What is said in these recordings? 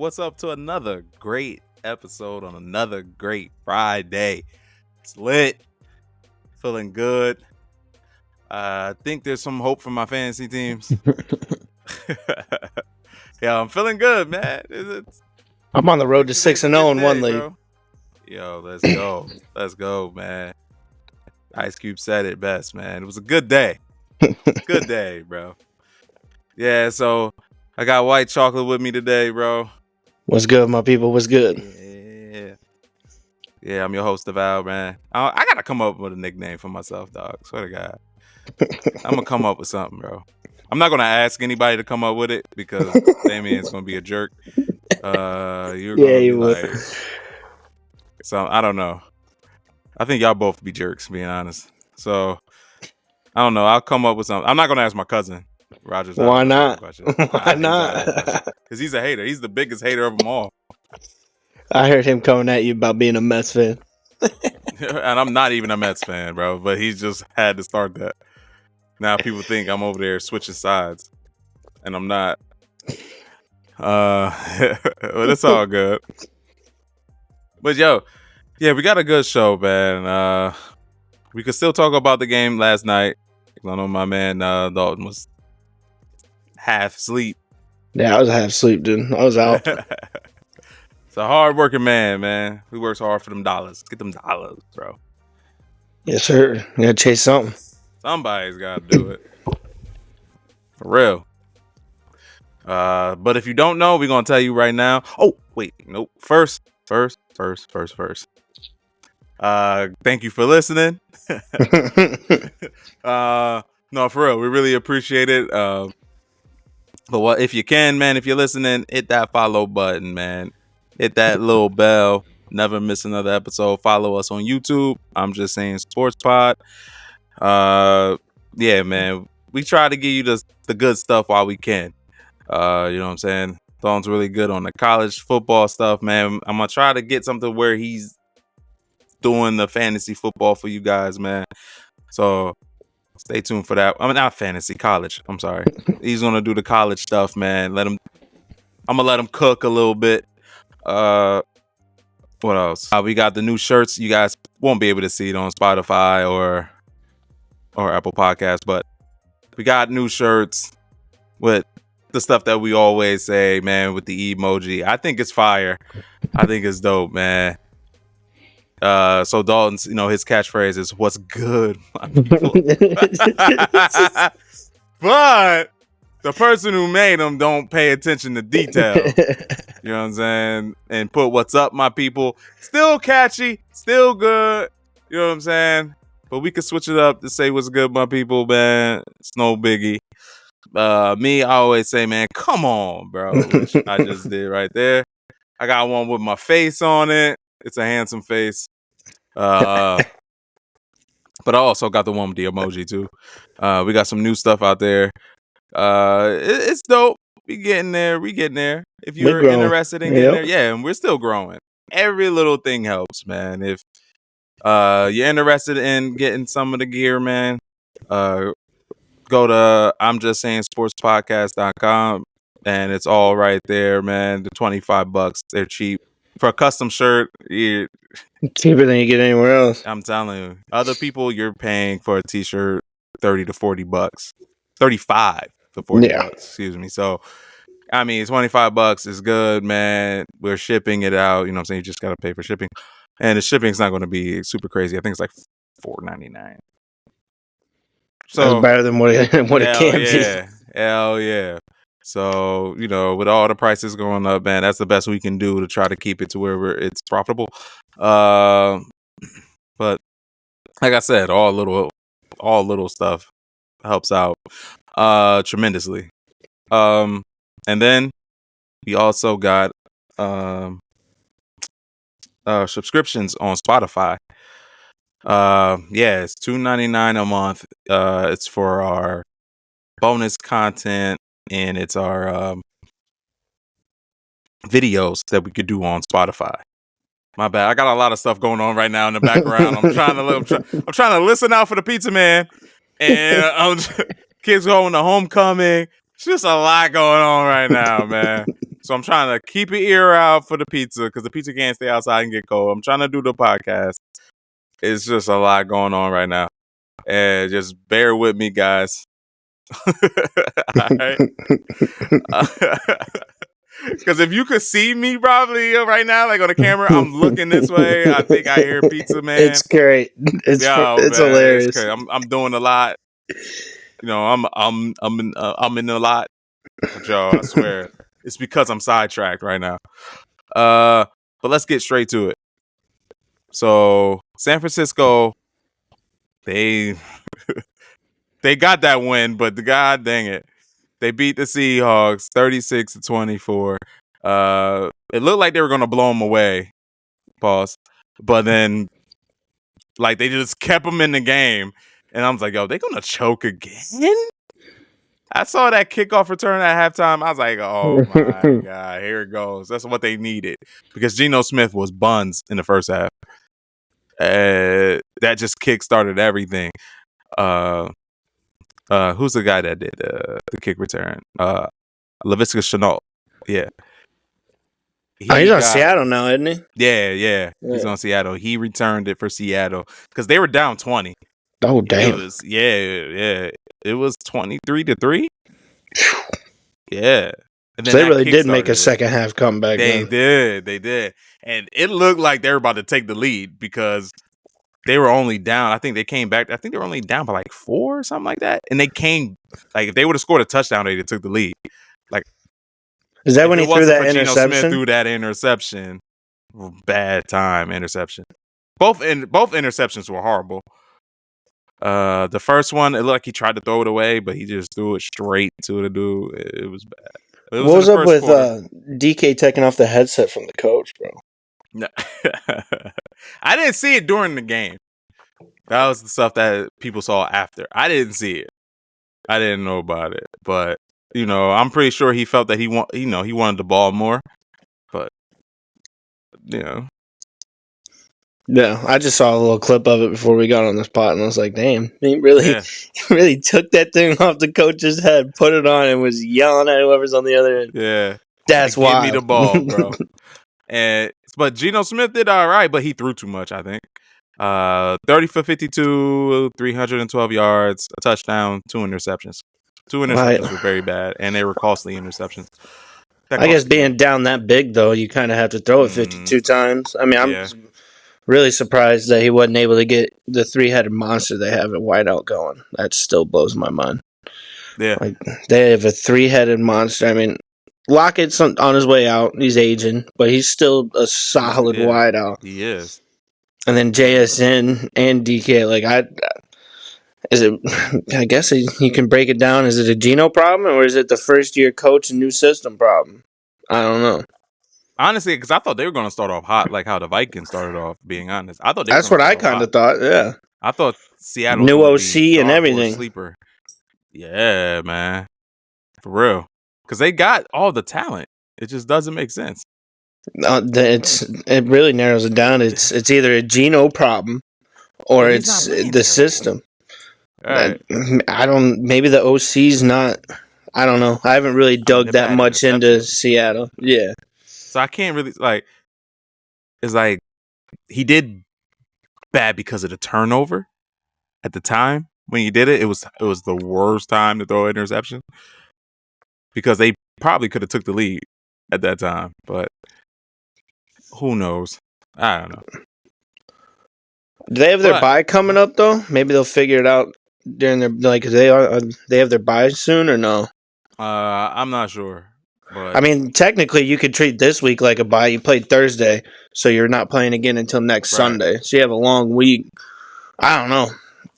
what's up to another great episode on another great Friday. It's lit. Feeling good. I think there's some hope for my fantasy teams. Yeah, I'm feeling good, man. I'm on the road to 6-0 in one league. Bro. Yo, let's go. Let's go, man. Ice Cube said it best, man. It was a good day. Good day, bro. Yeah, so I got white chocolate with me today, bro. What's good, my people? What's good? Yeah, I'm your host, Val, man. I gotta come up with a nickname for myself, dog. Swear to God. I'm gonna come up with something, bro. I'm not gonna ask anybody to come up with it because Damien's gonna be a jerk. You're gonna be like, so I don't know. I think y'all both be jerks, being honest. So I don't know. I'll come up with something. I'm not gonna ask my cousin, Rodgers. Why not? Why not? Because he's a hater. He's the biggest hater of them all. I heard him coming at you about being a Mets fan. And I'm not even a Mets fan, bro. But he just had to start that. Now people think I'm over there switching sides, and I'm not. But it's all good. But yo, yeah, we got a good show, man. We could still talk about the game last night. I know my man Dalton was half asleep. Yeah, I was half asleep, dude. I was out. It's a hard-working man. He works hard for them dollars. Get them dollars, bro. Yes, sir. You gotta chase something. Somebody's got to do it. For real. But if you don't know, we're going to tell you right now. Oh, wait. Nope. First. Thank you for listening. No, for real. We really appreciate it. But if you can, man, if you're listening, hit that follow button, man. Hit that little bell. Never miss another episode. Follow us on YouTube. I'm just saying Sports Pod. Yeah, man. We try to give you the good stuff while we can. You know what I'm saying? Thorne's really good on the college football stuff, man. I'm gonna try to get something where he's doing the fantasy football for you guys, man. So stay tuned for that. I mean, not fantasy, college. I'm sorry. He's gonna do the college stuff, man. I'm gonna let him cook a little bit. What else? We got the new shirts. You guys won't be able to see it on Spotify or Apple Podcasts, but we got new shirts with the stuff that we always say, man, with the emoji. I think it's fire. I think it's dope, man. So Dalton's, his catchphrase is "What's good, my people?" But the person who made them don't pay attention to detail. You know what I'm saying? And put "What's up, my people?" Still catchy, still good. You know what I'm saying? But we could switch it up to say "What's good, my people?" Man, it's no biggie. Me, I always say, man, come on, bro. Which I just did right there. I got one with my face on it. It's a handsome face. But I also got the one with the emoji too. We got some new stuff out there. It's dope. We getting there. If you're interested in getting there, yeah, and we're still growing. Every little thing helps, man. If you're interested in getting some of the gear, man, go to I'mJustSayingSportsPodcast.com and it's all right there, man. The $25, they're cheap. For a custom shirt, cheaper than you get anywhere else. I'm telling you. Other people, you're paying for a t-shirt $30 to $40. $35 to $40, excuse me. So, I mean, $25 is good, man. We're shipping it out. You know what I'm saying? You just got to pay for shipping. And the shipping's not going to be super crazy. I think it's like $4.99. So that's better than what it can be. Hell yeah. So, with all the prices going up, man, that's the best we can do to try to keep it to where it's profitable. But like I said, all little stuff helps out tremendously. And then we also got subscriptions on Spotify. It's $2.99 a month. It's for our bonus content, and it's our videos that we could do on Spotify. My bad. I got a lot of stuff going on right now in the background. I'm trying to listen out for the pizza man, and kids going to homecoming. It's just a lot going on right now, man. So I'm trying to keep an ear out for the pizza because the pizza can't stay outside and get cold. I'm trying to do the podcast. It's just a lot going on right now. And just bear with me, guys. All right. Because if you could see me probably right now, like on the camera, I'm looking this way. I think I hear Pizza Man. It's great. It's hilarious. It's I'm doing a lot. You know, I'm in a lot. Joe, I swear, it's because I'm sidetracked right now. But let's get straight to it. So San Francisco, they got that win, but god dang it, they beat the Seahawks 36-24. It looked like they were gonna blow them away. Pause. But then, like, they just kept them in the game, and I was like, yo, they gonna choke again? I saw that kickoff return at halftime. I was like, oh my God, here it goes. That's what they needed. Because Geno Smith was buns in the first half. That just kick-started everything. Who's the guy that did the kick return? Laviska Shenault. Yeah. He's on Seattle now, isn't he? Yeah. He's on Seattle. He returned it for Seattle because they were down 20. Oh, damn. It was, yeah. It was 23-3. Yeah. And then so they really did make a second half comeback. They did. And it looked like they were about to take the lead because they were only down. I think they came back. I think they were only down by like 4 or something like that. And they came, like, if they would have scored a touchdown, they took the lead. Like, is that when he threw that interception? Geno Smith threw that interception. Bad time interception. Both interceptions were horrible. The first one, it looked like he tried to throw it away, but he just threw it straight to the dude. It was bad. What was up with DK taking off the headset from the coach, bro? No. I didn't see it during the game. That was the stuff that people saw after. I didn't see it. I didn't know about it. But, you know, I'm pretty sure he felt that he wanted the ball more. But, you know. Yeah, I just saw a little clip of it before we got on this pot, and I was like, damn, he really took that thing off the coach's head, put it on, and was yelling at whoever's on the other end. Yeah. That's wild. Give me the ball, bro. But Geno Smith did all right, but he threw too much, I think. 30 for 52, 312 yards, a touchdown, 2 interceptions. 2 interceptions were very bad, and they were costly interceptions. I guess being down that big, though, you kind of have to throw it 52 times. I mean, I'm really surprised that he wasn't able to get the 3-headed monster they have at wideout going. That still blows my mind. Yeah. Like, they have a 3-headed monster. I mean, Lockett's on his way out. He's aging, but he's still a solid wideout. He is. And then JSN and DK, like, I guess you can break it down. Is it a Geno problem, or is it the first-year coach and new system problem? I don't know. Honestly, because I thought they were going to start off hot, like how the Vikings started off, being honest. I thought that's what I kind of thought, yeah. I thought Seattle new OC and everything. Sleeper. Yeah, man. For real. Because they got all the talent. It just doesn't make sense. It really narrows it down. It's either a Geno problem or it's the system. Right. Maybe the OC's not. I don't know. I haven't really dug that much into Seattle. Yeah. So I can't really it's like he did bad because of the turnover at the time when he did it. It was the worst time to throw an interception because they probably could have took the lead at that time, but who knows? I don't know. Do they have their bye coming up though? Maybe they'll figure it out during their they have their bye soon or no? I'm not sure. But I mean, technically, you could treat this week like a bye. You played Thursday, so you're not playing again until next Sunday. So you have a long week. I don't know.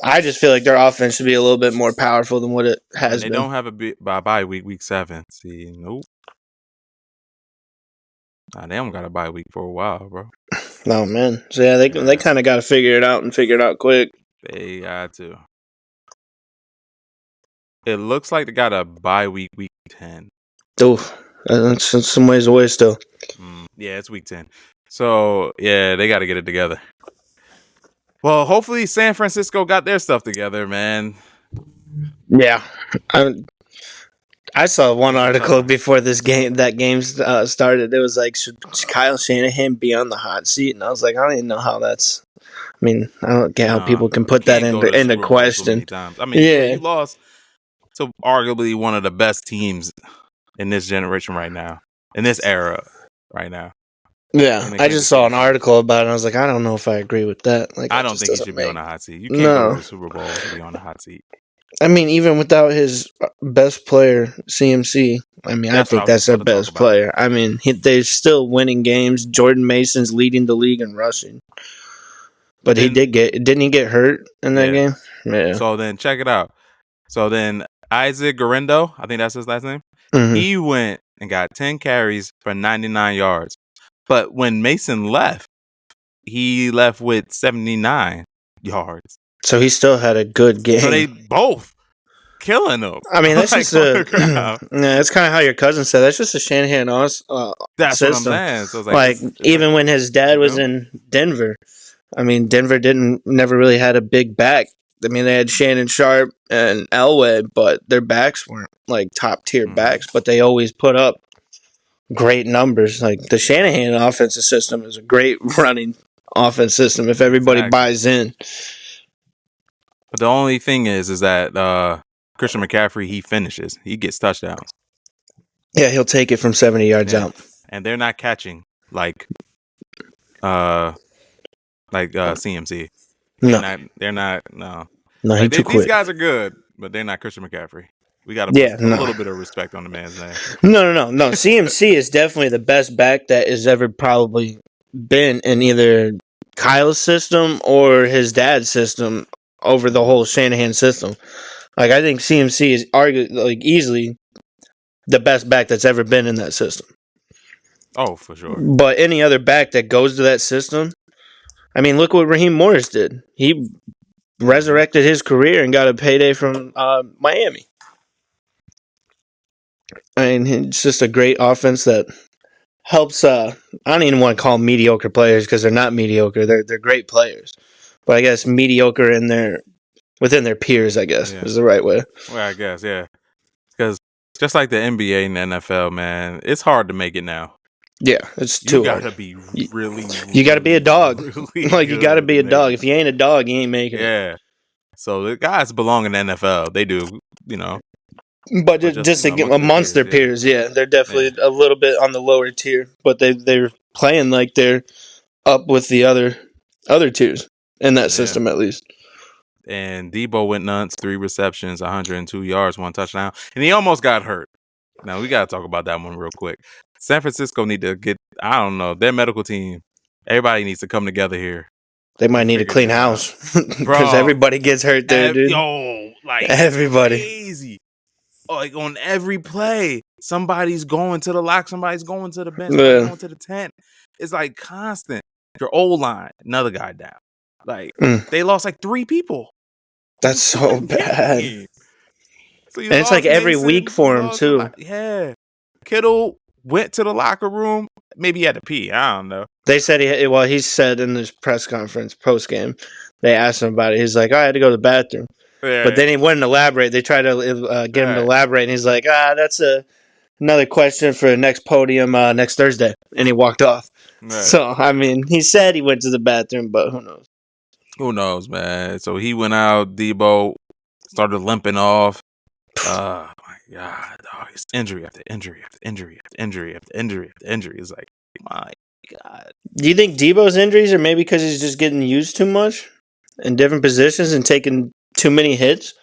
I just feel like their offense should be a little bit more powerful than what it has been. They don't have a bye week 7. See, nope. Nah, they haven't got a bye week for a while, bro. Oh, man. So, yeah, they kind of got to figure it out and figure it out quick. They got to. It looks like they got a bye week 10. Oof. That's some ways away still. Yeah, it's week 10. So, yeah, they got to get it together. Well, hopefully San Francisco got their stuff together, man. Yeah. I saw one It's a tough article one. before that game started. It was like, should Kyle Shanahan be on the hot seat? And I was like, I don't even know how that's. I mean, I don't get how Nah, people can you put that can't go to the into Super Bowl so question. many times. I mean, yeah, Yeah, you lost to arguably one of the best teams in this generation right now, in this era right now. yeah. In the I just Kansas saw City an Chiefs. article about it, and I was like, I don't know if I agree with that. Like, I that don't just think he doesn't should be on make the hot seat. You can't go to no. the Super Bowl to be on the hot seat. I mean, even without his best player, CMC, I mean, I That's what I think was just that's their about to talk best about. player. I mean, they're still winning games. Jordan Mason's leading the league in rushing. But he then, didn't he get hurt in that yeah. game? Yeah. So then check it out. So then Isaac Garendo, I think that's his last name. Mm-hmm. He went and got 10 carries for 99 yards. But when Mason left, he left with 79 yards. So he still had a good game. So they both killing them. I mean, that's just on the ground. that's kind of how your cousin said. That's just a Shanahan That's system. what I'm saying. So it's Like it's even when his dad was him. in Denver, I mean, Denver never really had a big back. I mean, they had Shannon Sharp and Elway, but their backs weren't like top tier backs. But they always put up great numbers. Like the Shanahan offensive system is a great running offense system if everybody buys in. But the only thing is that Christian McCaffrey, he finishes. He gets touchdowns. Yeah, he'll take it from 70 yards out. And they're not catching like CMC. They're not. No, he's too quick. These guys are good, but they're not Christian McCaffrey. We got to put a little bit of respect on the man's name. No. CMC is definitely the best back that has ever probably been in either Kyle's system or his dad's system over the whole Shanahan system. Like, I think CMC is easily the best back that's ever been in that system. Oh, for sure. But any other back that goes to that system, I mean, look what Raheem Morris did. He resurrected his career and got a payday from Miami. I mean, it's just a great offense that helps. I don't even want to call them mediocre players because they're not mediocre. They're great players, but I guess mediocre within their peers. I guess is the right way. Well, I guess because just like the NBA and the NFL, man, it's hard to make it now. Yeah, it's too hard. You gotta be really. You gotta be a dog. Really like you gotta be a dog. If you ain't a dog, you ain't making it. Yeah. So the guys belong in the NFL. They do, But just amongst their peers, they're definitely a little bit on the lower tier. But they're playing like they're up with the other tiers in that system at least. And Debo went nuts, 3 receptions, 102 yards, 1 touchdown, and he almost got hurt. Now we gotta talk about that one real quick. San Francisco need to get, I don't know, their medical team. Everybody needs to come together here. They might need a clean house because everybody gets hurt there, dude. Everybody. Crazy. Like on every play, somebody's going to the lock, somebody's going to the bench, somebody's going to the tent. It's like constant. Your O-line, another guy down. Like they lost like 3 people. That's so bad. So and it's like every week for him too. Yeah. Kittle went to the locker room. Maybe he had to pee. I don't know. They said he said in this press conference post game, they asked him about it. He's like, I had to go to the bathroom. Yeah. But then he wouldn't elaborate. They tried to get him to elaborate, and he's like, that's another question for the next podium next Thursday. And he walked off. Right. So, I mean, he said he went to the bathroom, but who knows? Who knows, man? So he went out. Debo started limping off. Oh, my God. Oh, it's injury after injury after injury after injury after injury after injury. It's like, my God. Do you think Debo's injuries are maybe because he's just getting used too much in different positions and taking too many hits?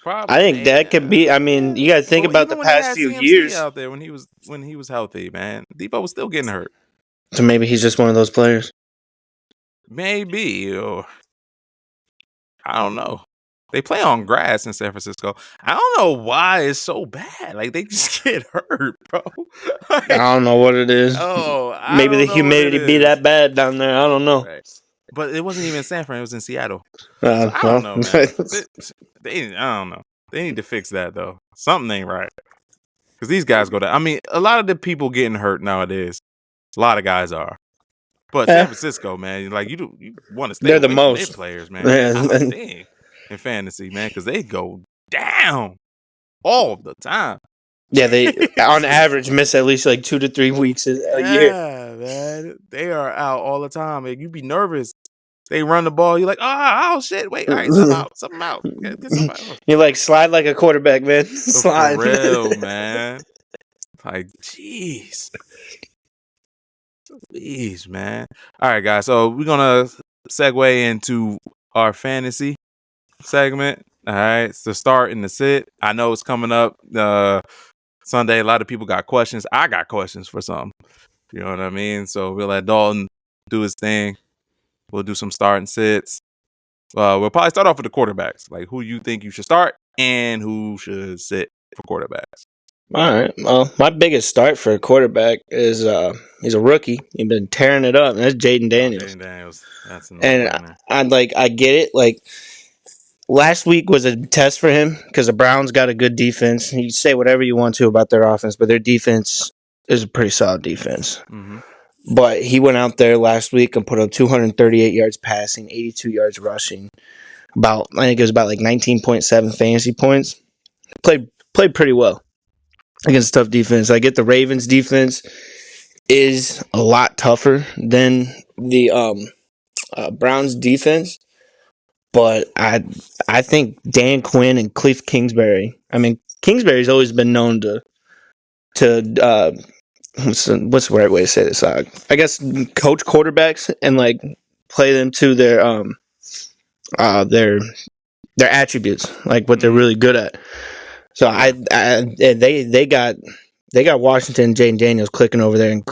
Probably. I think that could be. I mean, you got to think about the past few years out there when he was healthy, man. Debo was still getting hurt. So maybe he's just one of those players. Maybe, or I don't know. They play on grass in San Francisco. I don't know why it's so bad. Like they just get hurt, bro. I don't know what it is. Maybe the humidity be that bad down there. I don't know. Right. But it wasn't even San Fran. It was in Seattle. So I don't know, man. I don't know. They need to fix that though. Something ain't right. Because these guys go down. I mean, a lot of the people getting hurt nowadays. A lot of guys are. But San Francisco, man, like you want to stay. They're the most players, man. In fantasy, man, because they go down all the time. Yeah, they on average miss at least like 2 to 3 weeks a year. Yeah, man. They are out all the time. And you be nervous. They run the ball. You're like, oh shit. Wait, all right, something out. Get somebody else. You like slide like a quarterback, man. For Slide. real, man. Like, jeez. Jeez, man. All right, guys. So we're gonna segue into our fantasy segment. All right. It's the start and the sit. I know it's coming up Sunday. A lot of people got questions. I got questions for some. You know what I mean? So we'll let Dalton do his thing. We'll do some start and sits. We'll probably start off with the quarterbacks. Like who you think you should start and who should sit for quarterbacks. All right. Well, my biggest start for a quarterback is he's a rookie. He's been tearing it up. And that's Jaden Daniels. Jaden Daniels. That's an And I get it. Like last week was a test for him because the Browns got a good defense. You say whatever you want to about their offense, but their defense is a pretty solid defense. Mm-hmm. But he went out there last week and put up 238 yards passing, 82 yards rushing. I think it was about like 19.7 fantasy points. Played pretty well against tough defense. I get the Ravens defense is a lot tougher than the Browns defense, but I think Dan Quinn and Cliff Kingsbury. I mean, Kingsbury's always been known to what's the right way to say this? I guess coach quarterbacks and like play them to their attributes, like what they're really good at. So they got Washington, Jaden Daniels clicking over there, and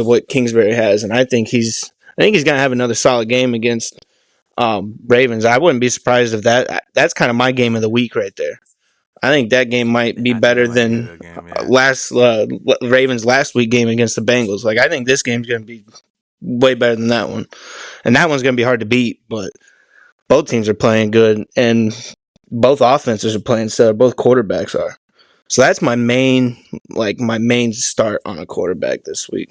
what Kingsbury has, and I think he's gonna have another solid game against Ravens. I wouldn't be surprised if that's kind of my game of the week right there. I think that game might be better than Ravens last week game against the Bengals. Like I think this game's gonna be way better than that one, and that one's gonna be hard to beat. But both teams are playing good, and both offenses are playing so. Both quarterbacks are. So that's my main start on a quarterback this week.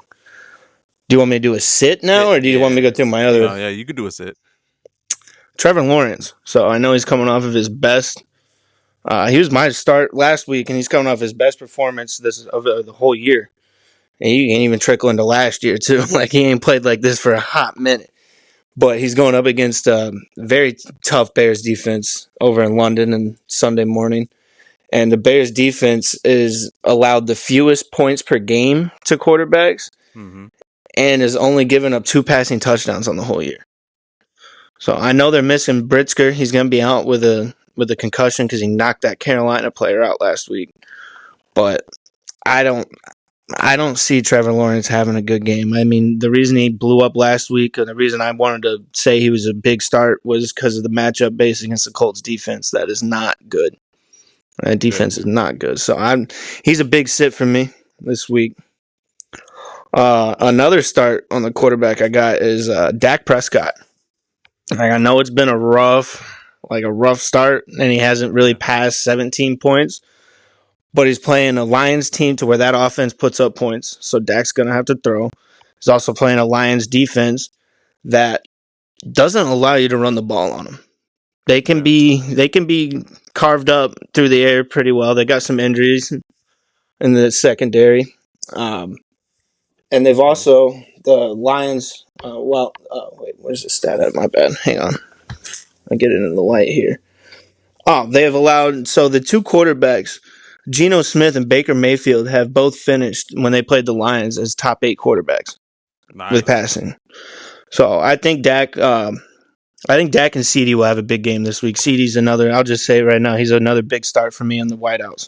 Do you want me to do a sit now, or do you want me to go through my other? Yeah, you could do a sit. Trevor Lawrence. So I know he's coming off of his best. He was my start last week, and he's coming off his best performance of the whole year. And you can even trickle into last year too. Like he ain't played like this for a hot minute. But he's going up against a very tough Bears defense over in London on Sunday morning. And the Bears defense is allowed the fewest points per game to quarterbacks and is only given up 2 passing touchdowns on the whole year. So I know they're missing Britzker. He's going to be out with a concussion because he knocked that Carolina player out last week. But I don't see Trevor Lawrence having a good game. I mean, the reason he blew up last week and the reason I wanted to say he was a big start was because of the matchup based against the Colts defense. That is not good. That defense is not good. So he's a big sit for me this week. Another start on the quarterback I got is Dak Prescott. Like, I know it's been a rough start, and he hasn't really passed 17 points. But he's playing a Lions team to where that offense puts up points. So Dak's going to have to throw. He's also playing a Lions defense that doesn't allow you to run the ball on them. They can be carved up through the air pretty well. They got some injuries in the secondary. And they've also, the Lions, wait, where's the stat at? My bad. Hang on. I get it in the light here. They have allowed, so the 2 quarterbacks, Geno Smith and Baker Mayfield, have both finished when they played the Lions as top 8 quarterbacks with passing. So I think Dak and CD will have a big game this week. CD's another, I'll just say right now, he's another big start for me on the Whiteouts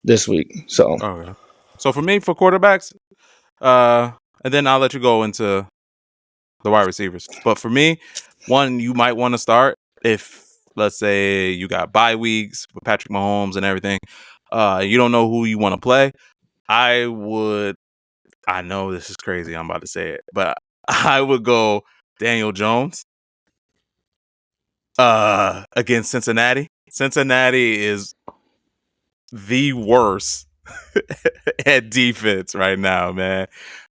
this week. So for me, for quarterbacks, and then I'll let you go into the wide receivers. But for me, one you might want to start if, let's say, you got bye weeks with Patrick Mahomes and everything. You don't know who you want to play. I know this is crazy, I'm about to say it, but I would go Daniel Jones against Cincinnati. Cincinnati is the worst at defense right now, man.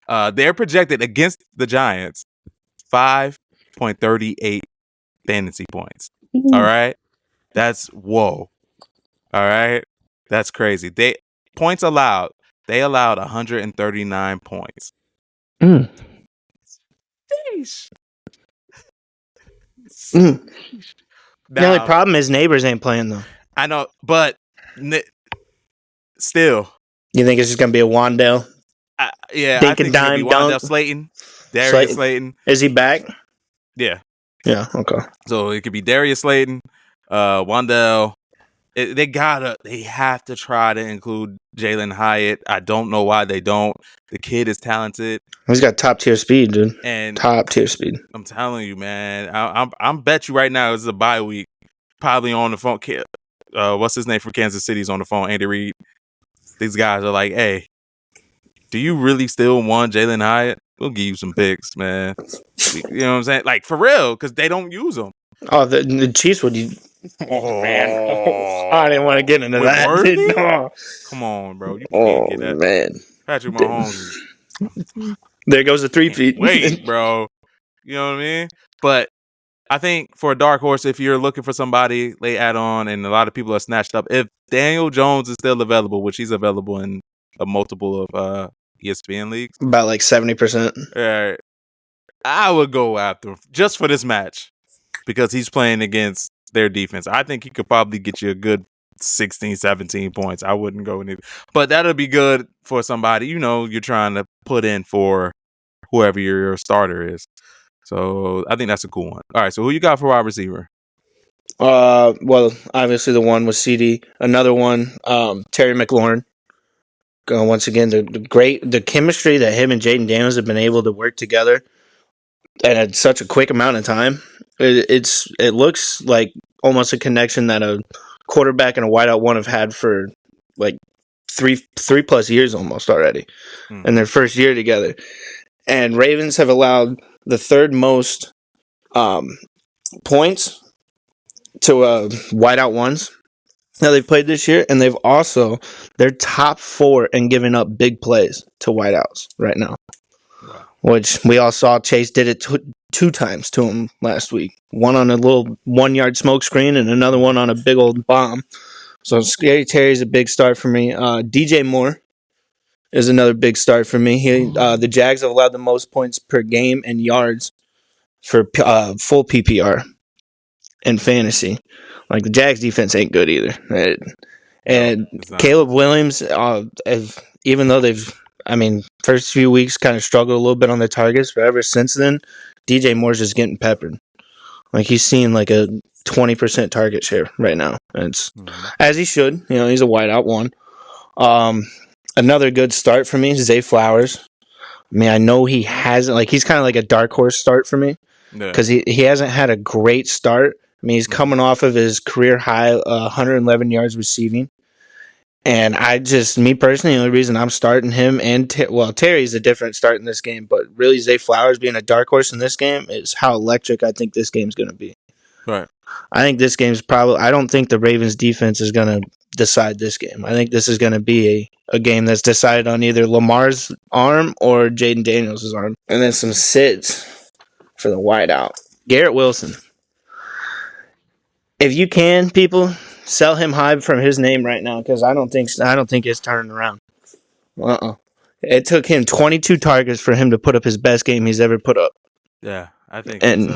They're projected against the Giants 5.38 fantasy points. All right? That's whoa. All right? That's crazy. points allowed. They allowed 139 points. Mm. Sheesh. Mm. The only Now, problem is neighbors ain't playing though. I know, but still, You think it's just gonna be a Wandale? I Dink think and it's gonna be dime Wandale dunk. Slayton, Darius Slayton. Is he back? Yeah. Yeah. Okay. So it could be Darius Slayton, Wandale. They have to try to include Jalen Hyatt. I don't know why they don't. The kid is talented. He's got top tier speed, dude. And top tier speed. I'm telling you, man. I'm bet you right now it's a bye week. Probably on the phone. What's his name from Kansas City's on the phone? Andy Reid. These guys are like, hey, do you really still want Jalen Hyatt? We'll give you some picks, man. You know what I'm saying? Like, for real, because they don't use them. Oh, the Chiefs would you? Oh, man. I didn't want to get into that. No. Come on, bro. You can't get that. Man. Patrick Mahomes. There goes the 3-peat. Wait, bro. You know what I mean? But I think for a dark horse, if you're looking for somebody late add on, and a lot of people are snatched up, if Daniel Jones is still available, which he's available in a multiple of ESPN leagues, about like 70%. I would go after him just for this match because he's playing against their defense. I think he could probably get you a good 16, 17 points. I wouldn't go any, but that'll be good for somebody, you're trying to put in for whoever your starter is. So I think that's a cool one. All right, so who you got for wide receiver? Well, obviously the one was CD. Another one, Terry McLaurin. Once again, the chemistry that him and Jaden Daniels have been able to work together, and at such a quick amount of time, it looks like almost a connection that a quarterback and a wideout one have had for like three plus years almost already, in their first year together. And Ravens have allowed the third most points to wideout ones that they've played this year, and they're top 4 in giving up big plays to wideouts right now. Wow. Which we all saw Chase did it two times to him last week. One on a little 1-yard smoke screen and another one on a big old bomb. So Scary Terry's a big start for me. DJ Moore is another big start for me. The Jags have allowed the most points per game and yards for full PPR in fantasy. Like, the Jags defense ain't good either. And Caleb Williams, even though first few weeks kind of struggled a little bit on the targets, but ever since then, DJ Moore's just getting peppered. Like, he's seeing like a 20% target share right now. It's as he should. He's a wideout one. Another good start for me is Zay Flowers. I know he hasn't, he's kind of like a dark horse start for me because he hasn't had a great start. He's coming off of his career high 111 yards receiving. And me personally, the only reason I'm starting him and Terry's a different start in this game, but really Zay Flowers being a dark horse in this game is how electric I think this game's going to be. Right. I think this game's I don't think the Ravens defense is going to decide this game. I think this is going to be a game that's decided on either Lamar's arm or Jaden Daniels' arm. And then some sits for the wideout. Garrett Wilson. If you can, people, sell him high from his name right now because I don't think it's turning around. It took him 22 targets for him to put up his best game he's ever put up. Yeah, I think. And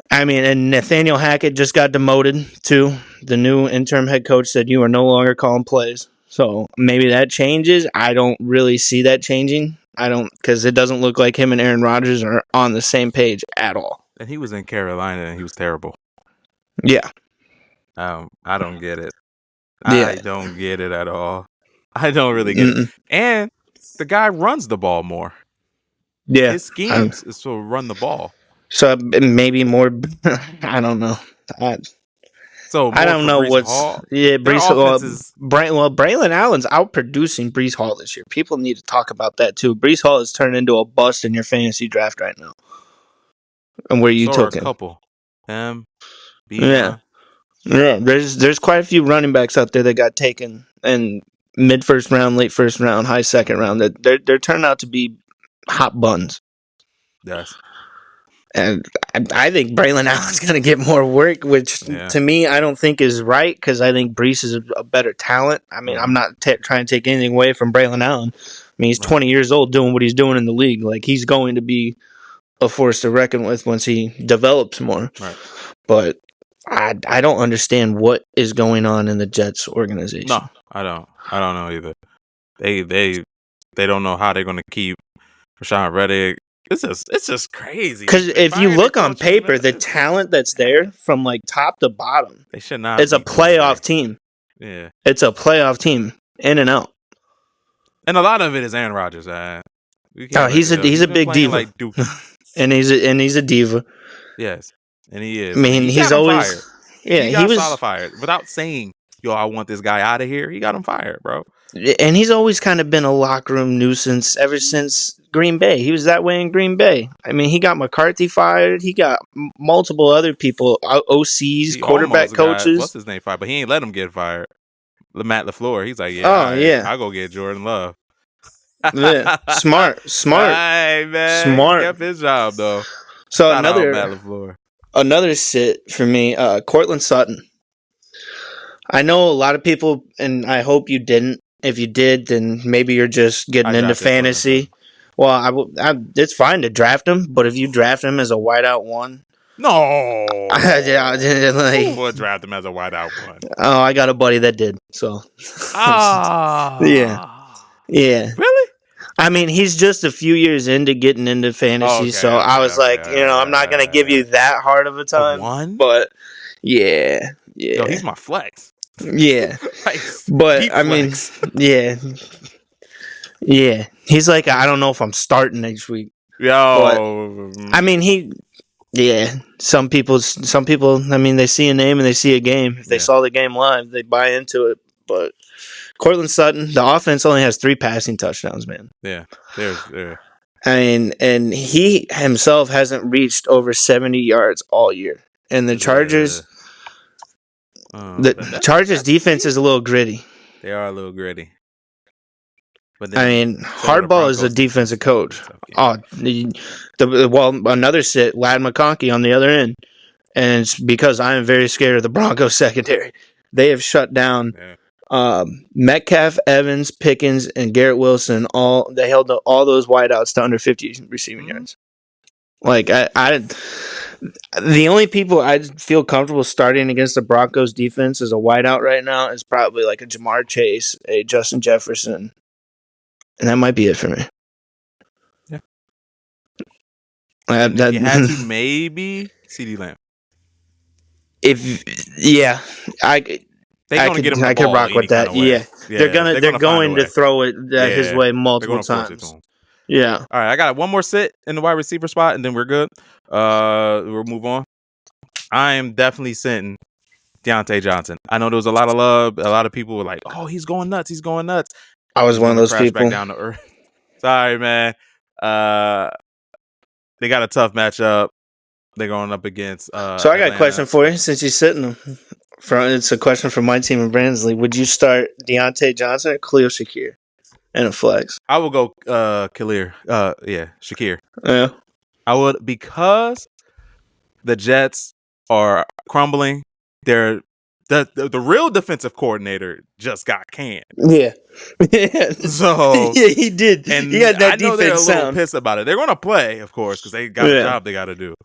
and Nathaniel Hackett just got demoted too. The new interim head coach said you are no longer calling plays. So maybe that changes. I don't really see that changing. Because it doesn't look like him and Aaron Rodgers are on the same page at all. And he was in Carolina and he was terrible. Yeah. I don't get it. I don't get it at all. I don't really get it. And the guy runs the ball more. Yeah. His schemes is to run the ball. So maybe more. I don't know. I don't know what's Hall. Yeah, Breece Hall. Braylon Allen's outproducing Breece Hall this year. People need to talk about that too. Breece Hall has turned into a bust in your fantasy draft right now. And where you took him? A couple. Yeah. There's quite a few running backs out there that got taken in mid first round, late first round, high second round. That they're turning out to be hot buns. Yes. And I think Braylon Allen's going to get more work, which to me I don't think is right because I think Brees is a better talent. I mean, I'm not trying to take anything away from Braylon Allen. I mean, he's 20 years old doing what he's doing in the league. Like, he's going to be a force to reckon with once he develops more. Right. But I don't understand what is going on in the Jets organization. No, I don't know either. They don't know how they're going to keep Rashawn Reddick. It's just crazy. Because if you look on paper, the talent that's there from like top to bottom, they should not. It's a playoff team. Yeah, it's a playoff team, in and out. And a lot of it is Aaron Rodgers. He's a big diva, like and he's a diva. Yes, and he is. I mean, he's always fired. He was fired without saying, "Yo, I want this guy out of here." He got him fired, bro. And he's always kind of been a locker room nuisance ever since Green Bay. He was that way in Green Bay. I mean, he got McCarthy fired. He got multiple other people, OCs, quarterback coaches. What's his name fired? But he ain't let him get fired. Matt LaFleur. He's like, I'll go get Jordan Love. Yeah. Smart. Hey, man. Smart. He kept his job, though. So Matt LaFleur. Another sit for me, Cortland Sutton. I know a lot of people, and I hope you didn't. If you did, then maybe you're just getting into fantasy. Well, it's fine to draft him, but if you draft him as a wideout one, no, who would draft him as a wideout one? Oh, I got a buddy that did. So, yeah. Really? I mean, he's just a few years into getting into fantasy, so I was like, I'm not gonna give you that hard of a time. One, but yeah. Yo, he's my flex. Yeah, but I mean, yeah. He's like, I don't know if I'm starting next week. Yo, but, I mean, some people. I mean, they see a name and they see a game. If they saw the game live, they buy into it. But Cortland Sutton, the offense only has 3 passing touchdowns, man. Yeah. I mean, and he himself hasn't reached over 70 yards all year. And the Chargers. The Chargers' defense is a little gritty. They are a little gritty. But then, I mean, Hardball is a defensive coach. Another sit, Lad McConkey on the other end. And it's because I am very scared of the Broncos secondary. They have shut down Metcalf, Evans, Pickens, and Garrett Wilson. They held all those wideouts to under 50 receiving yards. Like, the only people I'd feel comfortable starting against the Broncos defense as a wideout right now is probably like a Jamar Chase, a Justin Jefferson, and that might be it for me. Yeah. You had to maybe CeeDee Lamb. I could rock with that. Yeah, they're going to throw it his way multiple times. Yeah. All right, I got one more sit in the wide receiver spot, and then we're good. We'll move on. I am definitely sitting Deontay Johnson. I know there was a lot of love. A lot of people were like, "Oh, he's going nuts. He's going nuts." I was one of those people. Back down to earth. Sorry, man. They got a tough matchup. They're going up against. So I got a question for you, since you're sitting them. It's a question from my team in Brandon's league. Would you start Deontay Johnson or Khalil Shakir in a flex? I will go Shakir. Yeah. I would, because the Jets are crumbling. They're the real defensive coordinator just got canned. Yeah. So he did. And he had that I know they're a little sound. pissed about it. They're going to play, of course, because they got the job they got to do.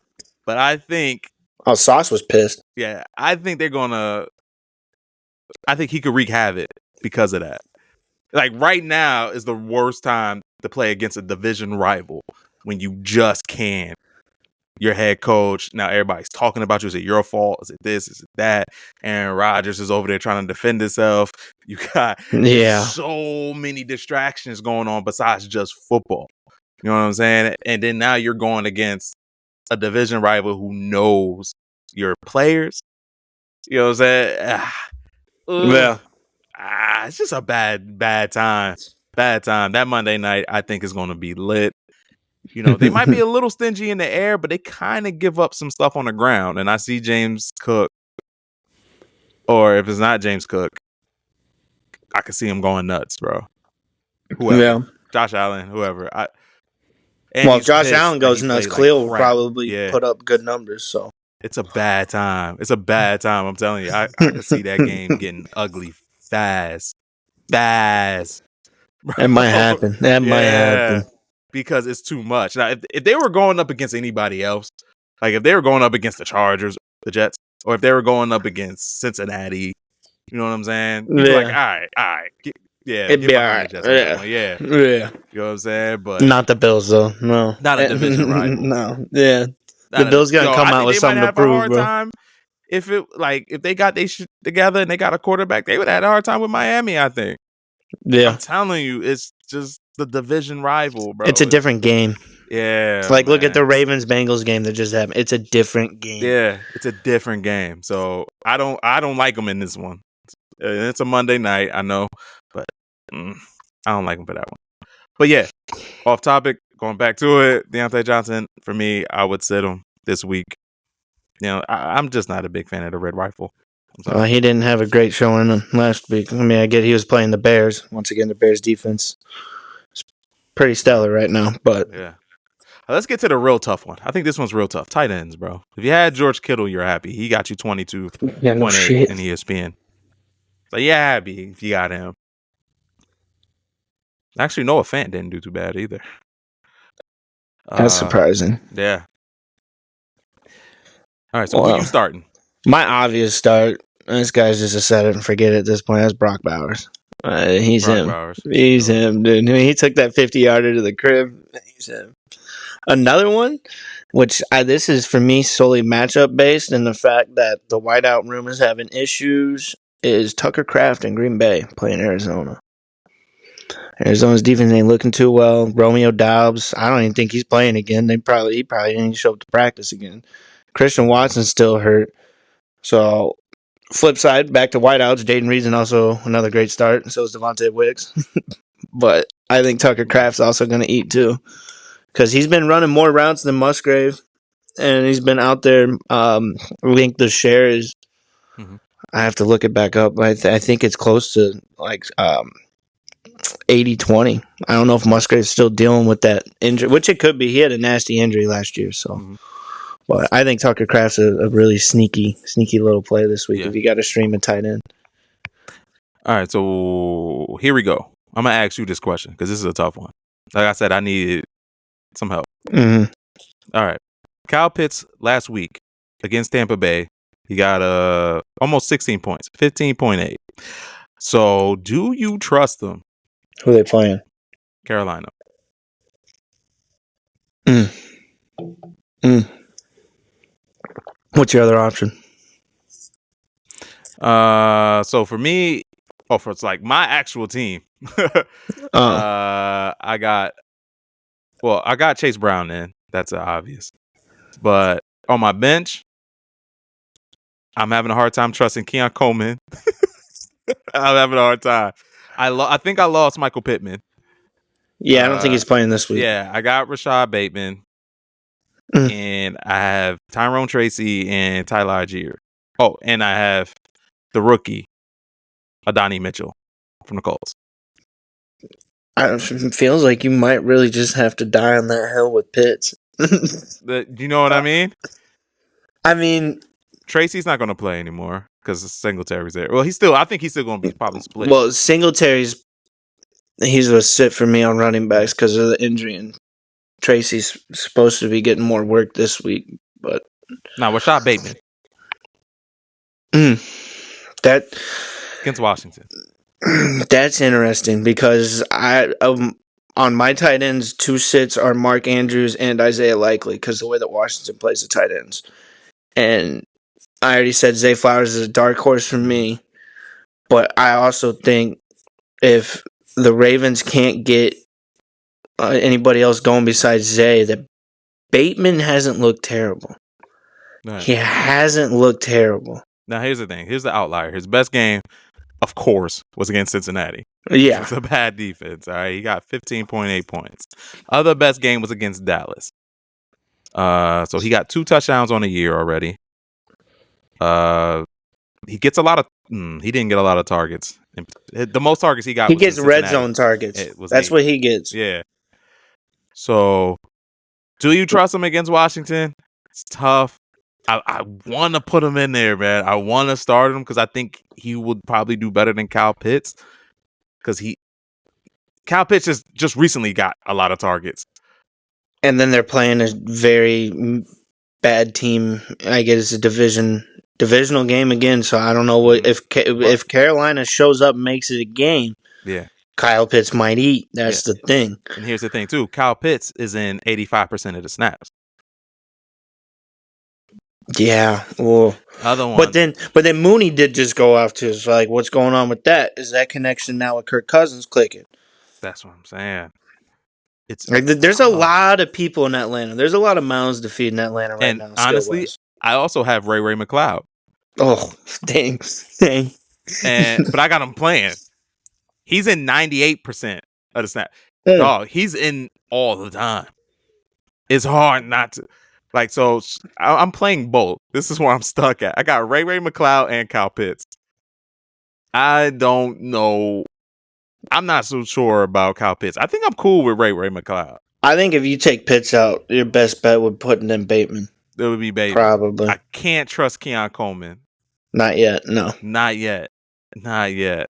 But I think. Oh, Sauce was pissed. Yeah, I think they're going to. I think he could wreak havoc because of that. Like, right now is the worst time to play against a division rival when you just can't. Your head coach, now everybody's talking about you. Is it your fault? Is it this? Is it that? Aaron Rodgers is over there trying to defend himself. You got so many distractions going on besides just football. You know what I'm saying? And then now you're going against a division rival who knows your players. You know what I'm saying? It's just a bad time. Bad time. That Monday night, I think, is going to be lit. You know, they might be a little stingy in the air, but they kind of give up some stuff on the ground. And I see James Cook, or if it's not James Cook, I can see him going nuts, bro. Whoever. Yeah. Josh Allen, whoever. And Well, if he's Josh pissed Allen that goes he nuts, played like Khalil will crap. probably put up good numbers. So It's a bad time. It's a bad time. I'm telling you. I could see that game getting ugly fast. Fast. That might happen. That might happen. Because it's too much. Now, if they were going up against anybody else, like if they were going up against the Chargers, the Jets, or if they were going up against Cincinnati, you know what I'm saying? You'd be like, all right. It'd Get be all behind right. the Jets on that one. Yeah. Yeah. You know what I'm saying? But Not the Bills, though. No. not a division rival. No. Yeah. The Bills gonna come out with something to prove, bro. Time if they got their shit together and they got a quarterback, they would have had a hard time with Miami, I think. Yeah. I'm telling you, it's just the division rival, bro. It's a different game. Yeah. It's like, look at the Ravens-Bengals game that just happened. It's a different game. Yeah, it's a different game. So I don't like them in this one. It's a Monday night, I know, but I don't like them for that one. But yeah, off topic, going back to it, Deontay Johnson, for me, I would sit him this week. You know, I'm just not a big fan of the Red Rifle. He didn't have a great showing last week. I mean, I get he was playing the Bears. Once again, the Bears defense is pretty stellar right now. But yeah, let's get to the real tough one. I think this one's real tough. Tight ends, bro. If you had George Kittle, you're happy. He got you 22.8 in ESPN. So yeah, happy if you got him. Actually, Noah Fant didn't do too bad either. That's surprising. Yeah. All right, so who are you starting? My obvious start, this guy's just a set it and forget it at this point, that's Brock Bowers. He's him. He's him, dude. I mean, he took that 50-yarder to the crib. He's him. Another one, which this is for me solely matchup based, and the fact that the wideout room is having issues, is Tucker Kraft in Green Bay playing Arizona. Arizona's defense ain't looking too well. Romeo Doubs, I don't even think he's playing again. He probably didn't even show up to practice again. Christian Watson's still hurt. So, flip side, back to wideouts. Jaden Reed's also another great start, and so is Devontae Wicks. But I think Tucker Kraft's also going to eat too, because he's been running more routes than Musgrave, and he's been out there. I think the share is. I have to look it back up. I think it's close to like 80-20. I don't know if Musgrave's still dealing with that injury, which it could be. He had a nasty injury last year, so. But I think Tucker Kraft's a really sneaky little play this week if you got to stream a tight end. All right, so here we go. I'm going to ask you this question because this is a tough one. Like I said, I needed some help. Mm-hmm. All right. Kyle Pitts last week against Tampa Bay, he got almost 16 points, 15.8. So do you trust them? Who are they playing? Carolina. What's your other option? So for me, for it's like my actual team. I got Chase Brown in. That's obvious. But on my bench, I'm having a hard time trusting Keon Coleman. I'm having a hard time. I think I lost Michael Pittman. Yeah, I don't think he's playing this week. Yeah, I got Rashad Bateman. And I have Tyrone Tracy and Tyler Algier. Oh, and I have the rookie, Adonai Mitchell from the Colts. It feels like you might really just have to die on that hill with Pitts. Do you know what I mean? I mean, Tracy's not going to play anymore because Singletary's there. Well, I think he's still going to be probably split. Well, Singletary's he's a sit for me on running backs because of the injury, and Tracy's supposed to be getting more work this week, but now Rashad Bateman. That against Washington. That's interesting because on my tight ends, 2 sits are Mark Andrews and Isaiah Likely because the way that Washington plays the tight ends, and I already said Zay Flowers is a dark horse for me, but I also think if the Ravens can't get anybody else going besides Zay, that Bateman hasn't looked terrible. Right. He hasn't looked terrible. Now, here's the thing. Here's the outlier. His best game, of course, was against Cincinnati. Yeah. It's a bad defense. All right. He got 15.8 points. Other best game was against Dallas. So he got 2 touchdowns on the year already. He gets a lot of. He didn't get a lot of targets. The most targets he got. He gets red zone targets. That's what he gets. Yeah. So Do you trust him against Washington? It's tough. I want to put him in there, man. I want to start him because I think he would probably do better than Kyle Pitts. Because Kyle Pitts just recently got a lot of targets. And then they're playing a very bad team. I guess it's a divisional game again. So I don't know what if Carolina shows up and makes it a game. Yeah, Kyle Pitts might eat. That's the thing. And here's the thing too: Kyle Pitts is in 85% of the snaps. Yeah, well, other one. But then Mooney did just go off too. So like, what's going on with that? Is that connection now with Kirk Cousins clicking? That's what I'm saying. It's like, there's a lot of people in Atlanta. There's a lot of mouths to feed in Atlanta right now. Honestly, I also have Ray McCloud. Oh, dang. But I got him playing. He's in 98% of the snap. Dog, he's in all the time. It's hard not to. Like, so I'm playing both. This is where I'm stuck at. I got Ray McCloud and Kyle Pitts. I don't know. I'm not so sure about Kyle Pitts. I think I'm cool with Ray McCloud. I think if you take Pitts out, your best bet would put in Bateman. It would be Bateman. Probably. I can't trust Keon Coleman. Not yet, no. Not yet. I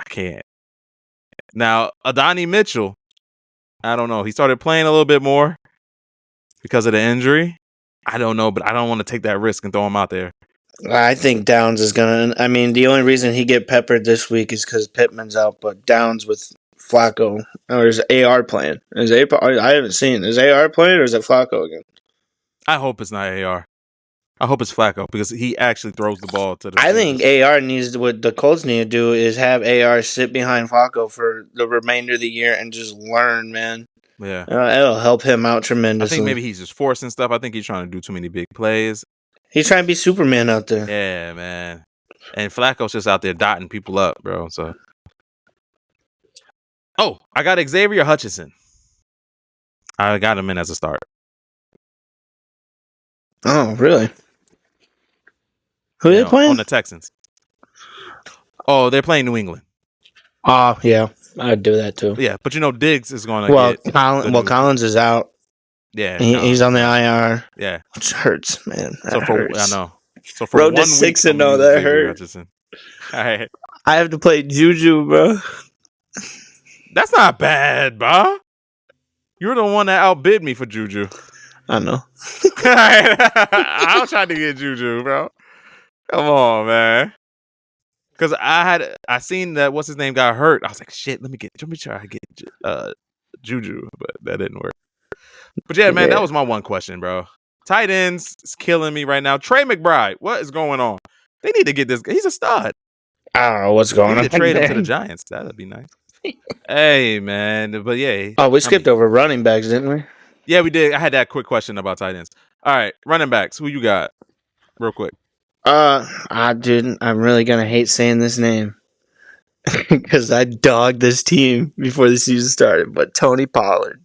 can't. Now, Adonai Mitchell, I don't know. He started playing a little bit more because of the injury. I don't know, but I don't want to take that risk and throw him out there. I think Downs is going to... I mean, the only reason he get peppered this week is because Pittman's out, but Downs with Flacco. Or is AR playing? I haven't seen. Is AR playing or is it Flacco again? I hope it's not AR. I hope it's Flacco because he actually throws the ball to the... I think AR needs... What the Colts need to do is have AR sit behind Flacco for the remainder of the year and just learn, man. Yeah. It'll help him out tremendously. I think maybe he's just forcing stuff. I think he's trying to do too many big plays. He's trying to be Superman out there. Yeah, man. And Flacco's just out there dotting people up, bro. So, I got Xavier Hutchinson. I got him in as a start. Oh, really? Who are they playing? On the Texans. Oh, they're playing New England. Oh, yeah. I'd do that too. Yeah, but Diggs is going to get... Collins is out. Yeah. He's on the IR. Yeah. Which hurts, man. I know. So for Road to 6-0, that hurt. Hutchinson. All right. I have to play Juju, bro. That's not bad, bro. You're the one that outbid me for Juju. I know. I was trying to get Juju, bro. Come on, man. Because I seen that what's his name got hurt. I was like, shit. Let me try to get Juju, but that didn't work. But yeah, man, that was my one question, bro. Tight ends is killing me right now. Trey McBride, what is going on? They need to get this guy. He's a stud. I don't know what's going on. Trade him to the Giants. That'd be nice. Hey, man. But yeah. Oh, we skipped over running backs, didn't we? Yeah, we did. I had that quick question about tight ends. All right, running backs. Who you got? Real quick. I'm really gonna hate saying this name because I dogged this team before the season started. But Tony Pollard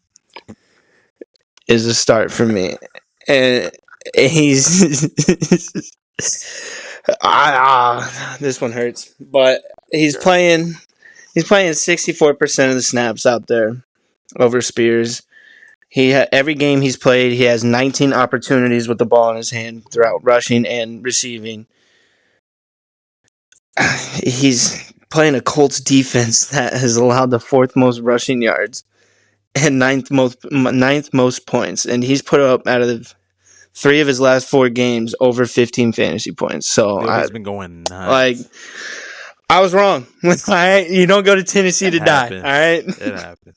is a start for me, and he's this one hurts, but he's playing 64% of the snaps out there over Spears. Every game he's played, he has 19 opportunities with the ball in his hand throughout rushing and receiving. He's playing a Colts defense that has allowed the fourth most rushing yards and ninth most points, and he's put up out of 3 of his last 4 games over 15 fantasy points. So I've been going nuts. Like, I was wrong. All right, you don't go to Tennessee to die. All right, it happened.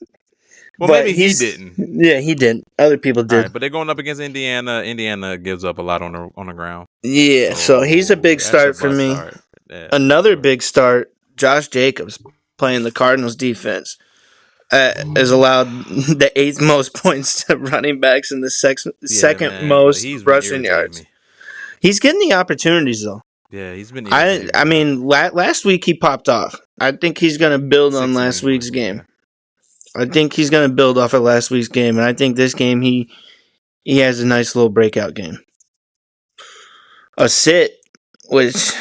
Well, but maybe he didn't. Yeah, he didn't. Other people did. Right, but they're going up against Indiana. Indiana gives up a lot on the ground. Yeah, so he's a big start for me. Yeah, another big start, Josh Jacobs playing the Cardinals defense has allowed the 8th most points to running backs and the second most rushing yards. He's getting the opportunities though. Yeah, he's been. I mean, last week he popped off. I think he's going to build on last week's game. Yeah. I think he's going to build off of last week's game, and I think this game he has a nice little breakout game. A sit, which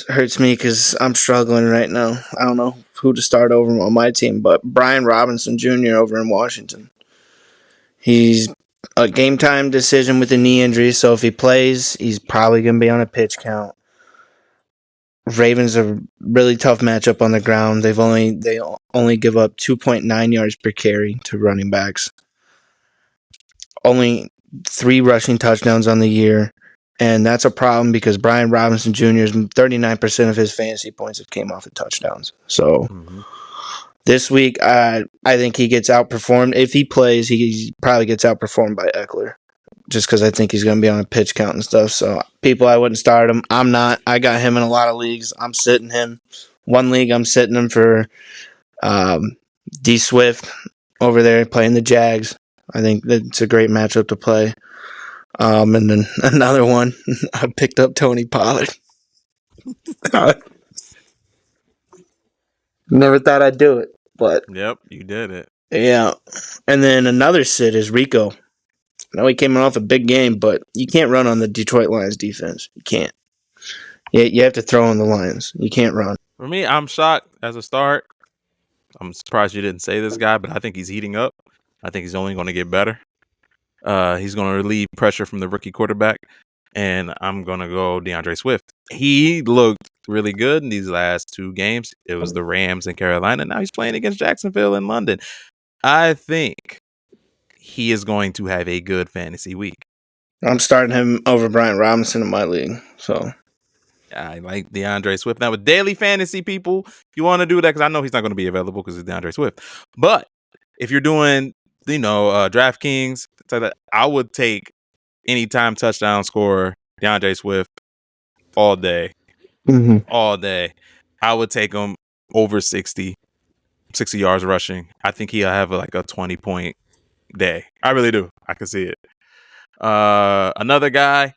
hurts me because I'm struggling right now. I don't know who to start over on my team, but Brian Robinson Jr. over in Washington. He's a game time decision with a knee injury, so if he plays, he's probably going to be on a pitch count. Ravens are a really tough matchup on the ground. They only give up 2.9 yards per carry to running backs. Only 3 rushing touchdowns on the year. And that's a problem because Brian Robinson Jr.'s 39% of his fantasy points have came off of touchdowns. So this week, I think he gets outperformed. If he plays, he probably gets outperformed by Eckler. Just because I think he's going to be on a pitch count and stuff. So, people, I wouldn't start him. I'm not. I got him in a lot of leagues. I'm sitting him. One league, I'm sitting him for D Swift over there playing the Jags. I think that's a great matchup to play. And then another one, I picked up Tony Pollard. Never thought I'd do it, but Yep, you did it. Yeah. And then another sit is Rico. I know he came off a big game, but you can't run on the Detroit Lions defense. You can't. You have to throw on the Lions. You can't run. For me, I'm shocked as a start. I'm surprised you didn't say this guy, but I think he's heating up. I think he's only going to get better. He's going to relieve pressure from the rookie quarterback, and I'm going to go DeAndre Swift. He looked really good in these last 2 games. It was the Rams and Carolina. Now he's playing against Jacksonville and London. I think he is going to have a good fantasy week. I'm starting him over Brian Robinson in my league. So I like DeAndre Swift. Now, with daily fantasy people, you want to do that because I know he's not going to be available because it's DeAndre Swift. But if you're doing, DraftKings, I would take anytime touchdown scorer DeAndre Swift all day. All day. I would take him over 60 yards rushing. I think he'll have like a 20-point day. I really do. I can see it. Another guy,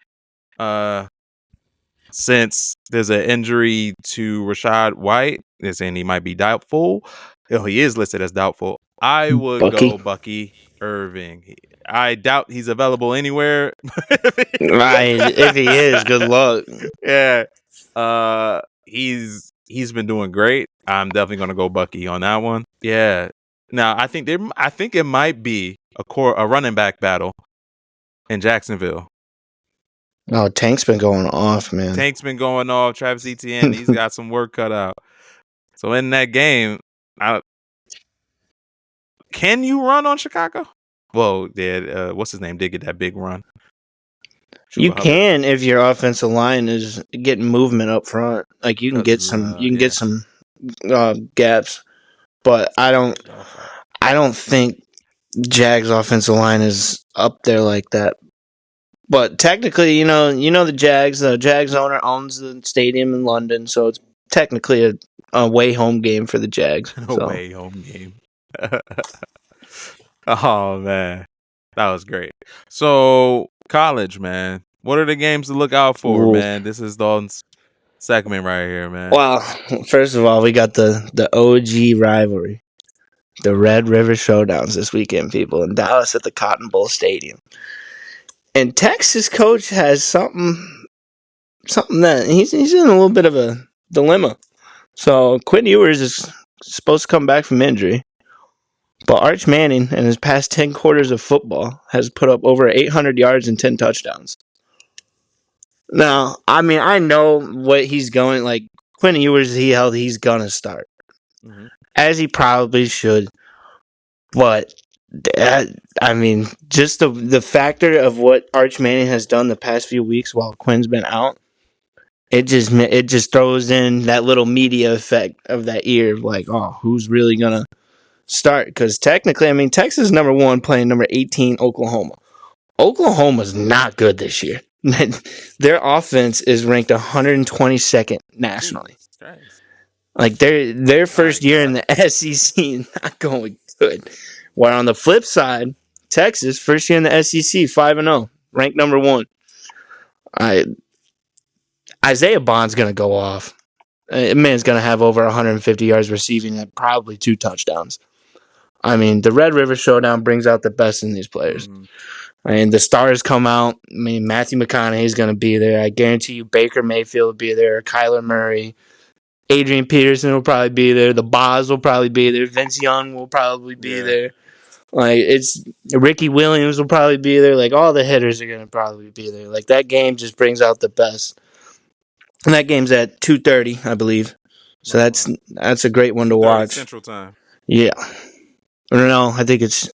since there's an injury to Rachaad White, they're saying he might be doubtful. He is listed as doubtful. I would go Bucky Irving. I doubt he's available anywhere. If he is, good luck. Yeah. He's been doing great. I'm definitely gonna go Bucky on that one. Yeah. Now I think it might be a running back battle in Jacksonville. Oh, Tank's been going off, man. Tank's been going off. Travis Etienne, he's got some work cut out. So in that game, can you run on Chicago? Well, what's his name? Did get that big run. You can if your offensive line is getting movement up front. Like you can get some gaps, but I don't think Jags offensive line is up there like that. But technically, the Jags. The Jags owner owns the stadium in London, so it's technically a away home game for the Jags. Away home game. Oh man, that was great. So college, man. What are the games to look out for, man? This is Dalton's segment right here, man. Well, first of all, we got the OG rivalry, the Red River Showdowns this weekend, people, in Dallas at the Cotton Bowl Stadium. And Texas coach has something that he's in a little bit of a dilemma. So Quinn Ewers is supposed to come back from injury, but Arch Manning in his past 10 quarters of football has put up over 800 yards and 10 touchdowns. Now, I mean, I know what he's going, like, Quinn Ewers, he's going to start. As he probably should. But, I mean, just the factor of what Arch Manning has done the past few weeks while Quinn's been out, it just throws in that little media effect of that year, like, oh, who's really going to start? Because technically, I mean, Texas is number 1 playing number 18, Oklahoma. Oklahoma's not good this year. Their offense is ranked 122nd nationally. Like their first year in the SEC is not going good. While on the flip side, Texas first year in the SEC 5-0, ranked number 1. Isaiah Bond's gonna go off. Man's gonna have over 150 yards receiving and probably 2 touchdowns. I mean, the Red River Showdown brings out the best in these players. I mean, the stars come out. I mean, Matthew McConaughey's going to be there. I guarantee you Baker Mayfield will be there. Kyler Murray. Adrian Peterson will probably be there. The Boz will probably be there. Vince Young will probably be there. Like, it's Ricky Williams will probably be there. Like, all the hitters are gonna probably be there. Like, that game just brings out the best. And that game's at 2:30, I believe. So that's a great one to 2:30 watch. Central Time. Yeah. No, I think it's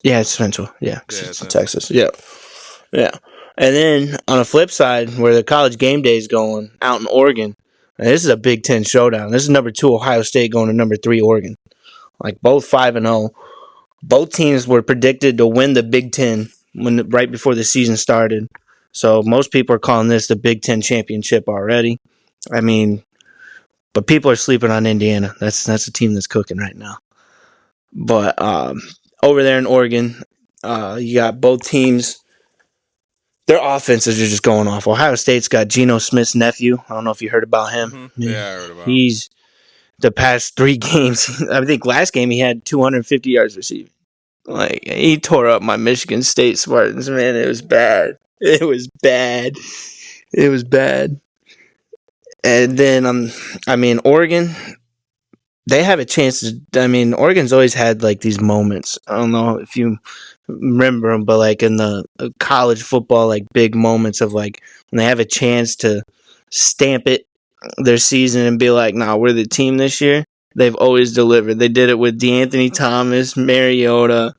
Central. Yeah, it's Texas. Yeah. Yeah. And then on the flip side, where the college game day is going out in Oregon, this is a Big Ten showdown. This is number 2 Ohio State going to number 3 Oregon. Like, both 5-0. Both teams were predicted to win the Big Ten right before the season started. So most people are calling this the Big Ten championship already. I mean, but people are sleeping on Indiana. That's a team that's cooking right now. But over there in Oregon, you got both teams. Their offenses are just going off. Ohio State's got Geno Smith's nephew. I don't know if you heard about him. Mm-hmm. Yeah, I heard about him. He's the past 3 games. I think last game he had 250 yards receiving. Like, he tore up my Michigan State Spartans, man. It was bad. It was bad. It was bad. And then, Oregon, they have a chance to. Oregon's always had, like, these moments. I don't know if you remember them, but, like, in the college football, like, big moments of, like, when they have a chance to stamp it their season and be like, nah, we're the team this year. They've always delivered. They did it with DeAnthony Thomas, Mariota,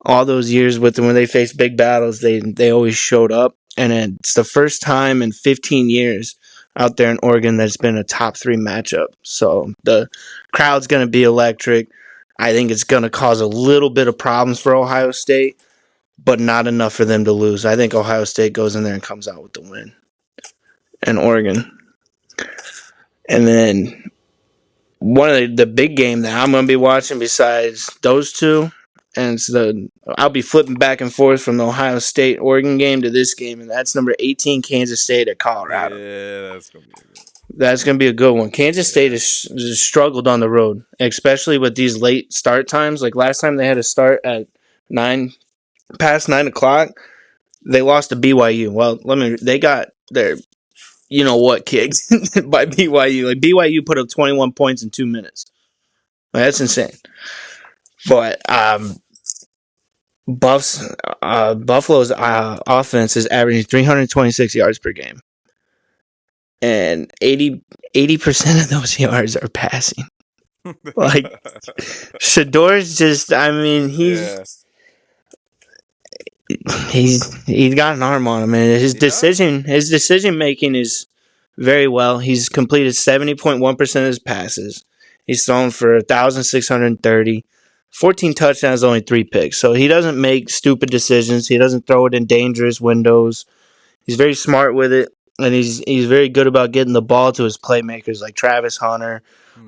all those years with them when they faced big battles. They always showed up, and it's the first time in 15 years out there in Oregon that's been a top 3 matchup. So the crowd's going to be electric. I think it's going to cause a little bit of problems for Ohio State, but not enough for them to lose. I think Ohio State goes in there and comes out with the win. And Oregon. And then one of the big game that I'm going to be watching besides those two, and I'll be flipping back and forth from the Ohio State-Oregon game to this game, and that's number 18 Kansas State at Colorado. Yeah, that's going to be good. That's going to be a good one. Kansas State has struggled on the road, especially with these late start times. Like, last time they had to start at past 9 o'clock, they lost to BYU. Well, they got their kicked by BYU. Like, BYU put up 21 points in 2 minutes. Like, that's insane. But Buffalo's offense is averaging 326 yards per game. And 80% of those yards are passing. Like, Shador's just, he's got an arm on him, and his decision making is very well. He's completed 70.1% of his passes. He's thrown for 1,630, 14 touchdowns, only 3 picks. So he doesn't make stupid decisions. He doesn't throw it in dangerous windows. He's very smart with it, and he's very good about getting the ball to his playmakers like Travis Hunter,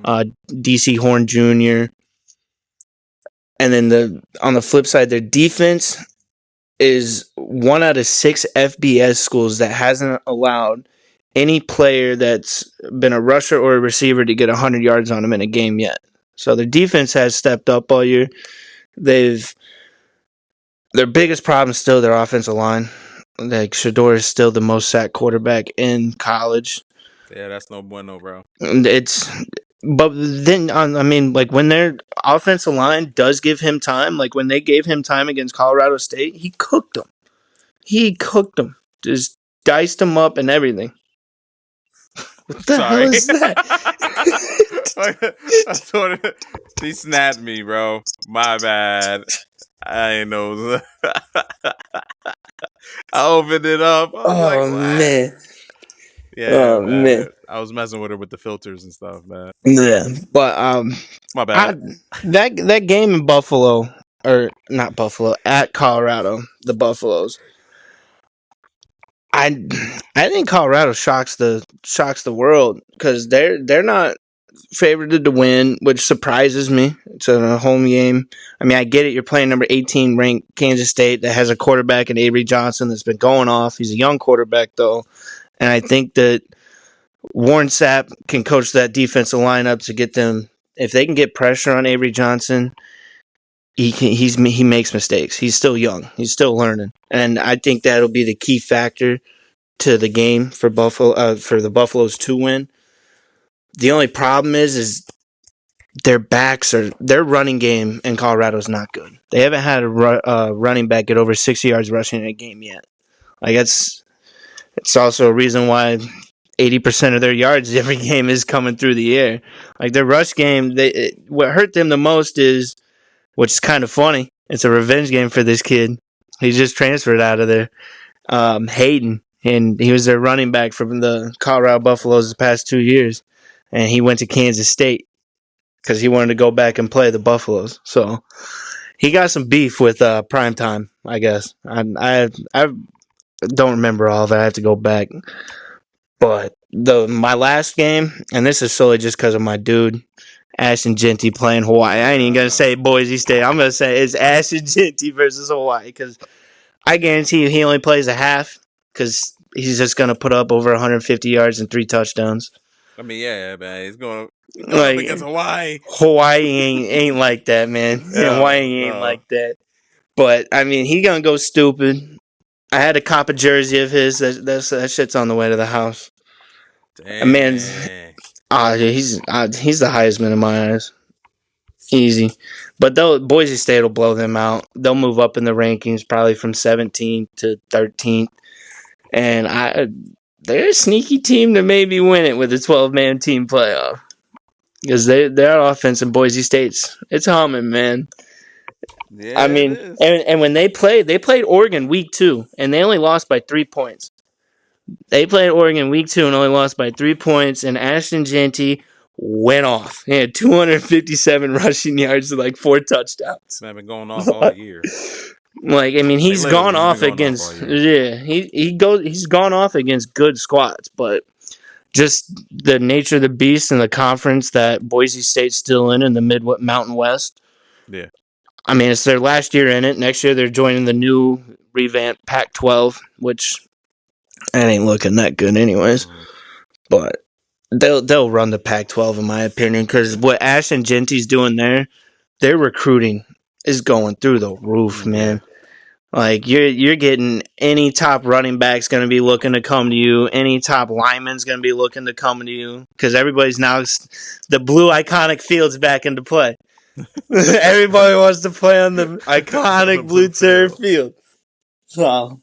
DC Horn Jr. And then on the flip side, their defense is 1 out of 6 FBS schools that hasn't allowed any player that's been a rusher or a receiver to get 100 yards on them in a game yet. So their defense has stepped up all year. Their biggest problem is still their offensive line. Like, Shador is still the most sacked quarterback in college. Yeah, that's no bueno, bro. But then, when their offensive line does give him time, like when they gave him time against Colorado State, he cooked them. Just diced them up and everything. What the hell is that? I thought he snapped me, bro. My bad. I ain't know. I opened it up. Man. Yeah, man. I was messing with her with the filters and stuff, man. Yeah, but my bad. That game in Buffalo, or not Buffalo, at Colorado, the Buffaloes. I think Colorado shocks the world because they're not favored to win, which surprises me. It's a home game. I get it. You're playing number 18 ranked Kansas State that has a quarterback in Avery Johnson that's been going off. He's a young quarterback though, and I think that Warren Sapp can coach that defensive lineup to get them. If they can get pressure on Avery Johnson, he makes mistakes. He's still young. He's still learning, and I think that'll be the key factor to the game for Buffalo for the Buffaloes to win. The only problem is their running game in Colorado is not good. They haven't had a running back get over 60 yards rushing in a game yet. Like it's also a reason why 80% of their yards every game is coming through the air. Like their rush game, what hurt them the most is, which is kind of funny. It's a revenge game for this kid. He just transferred out of there. Hayden, and he was their running back from the Colorado Buffaloes the past 2 years, and he went to Kansas State because he wanted to go back and play the Buffaloes. So he got some beef with Primetime, I guess. I don't remember all of it. I have to go back. But my last game, and this is solely just because of my dude, Ashton Genty playing Hawaii. I ain't even going to say Boise State. I'm going to say it's Ashton Genty versus Hawaii because I guarantee you he only plays a half because he's just going to put up over 150 yards and 3 touchdowns. I mean, yeah, man. He's going like, up against Hawaii. Hawaii ain't like that, man. Yeah, Hawaii ain't like that. But, I mean, he going to go stupid. I had to cop a jersey of his. That shit's on the way to the house. Damn. Man, he's the Heisman in my eyes. Easy. But Boise State will blow them out. They'll move up in the rankings probably from 17th to 13th. And they're a sneaky team to maybe win it with a 12-man team playoff. Because their offense in Boise State's, it's humming, man. Yeah, I mean, and when they played Oregon week 2, and they only lost by 3 points. They played Oregon week 2 and only lost by 3 points, and Ashton Genty went off. He had 257 rushing yards and like 4 touchdowns. This man been going off all year. Like, I mean, he's gone off against he's gone off against good squads, but just the nature of the beast and the conference that Boise State's still in the Mountain West. Yeah. I mean, it's their last year in it. Next year they're joining the new revamped Pac-12, which that ain't looking that good anyways. But they'll run the Pac-12 in my opinion, because what Ashton Genty's doing there, their recruiting is going through the roof, man. Like you're getting any top running back's going to be looking to come to you. Any top lineman's going to be looking to come to you because everybody's now the blue iconic field's back into play. Everybody wants to play on the iconic blue turf field. So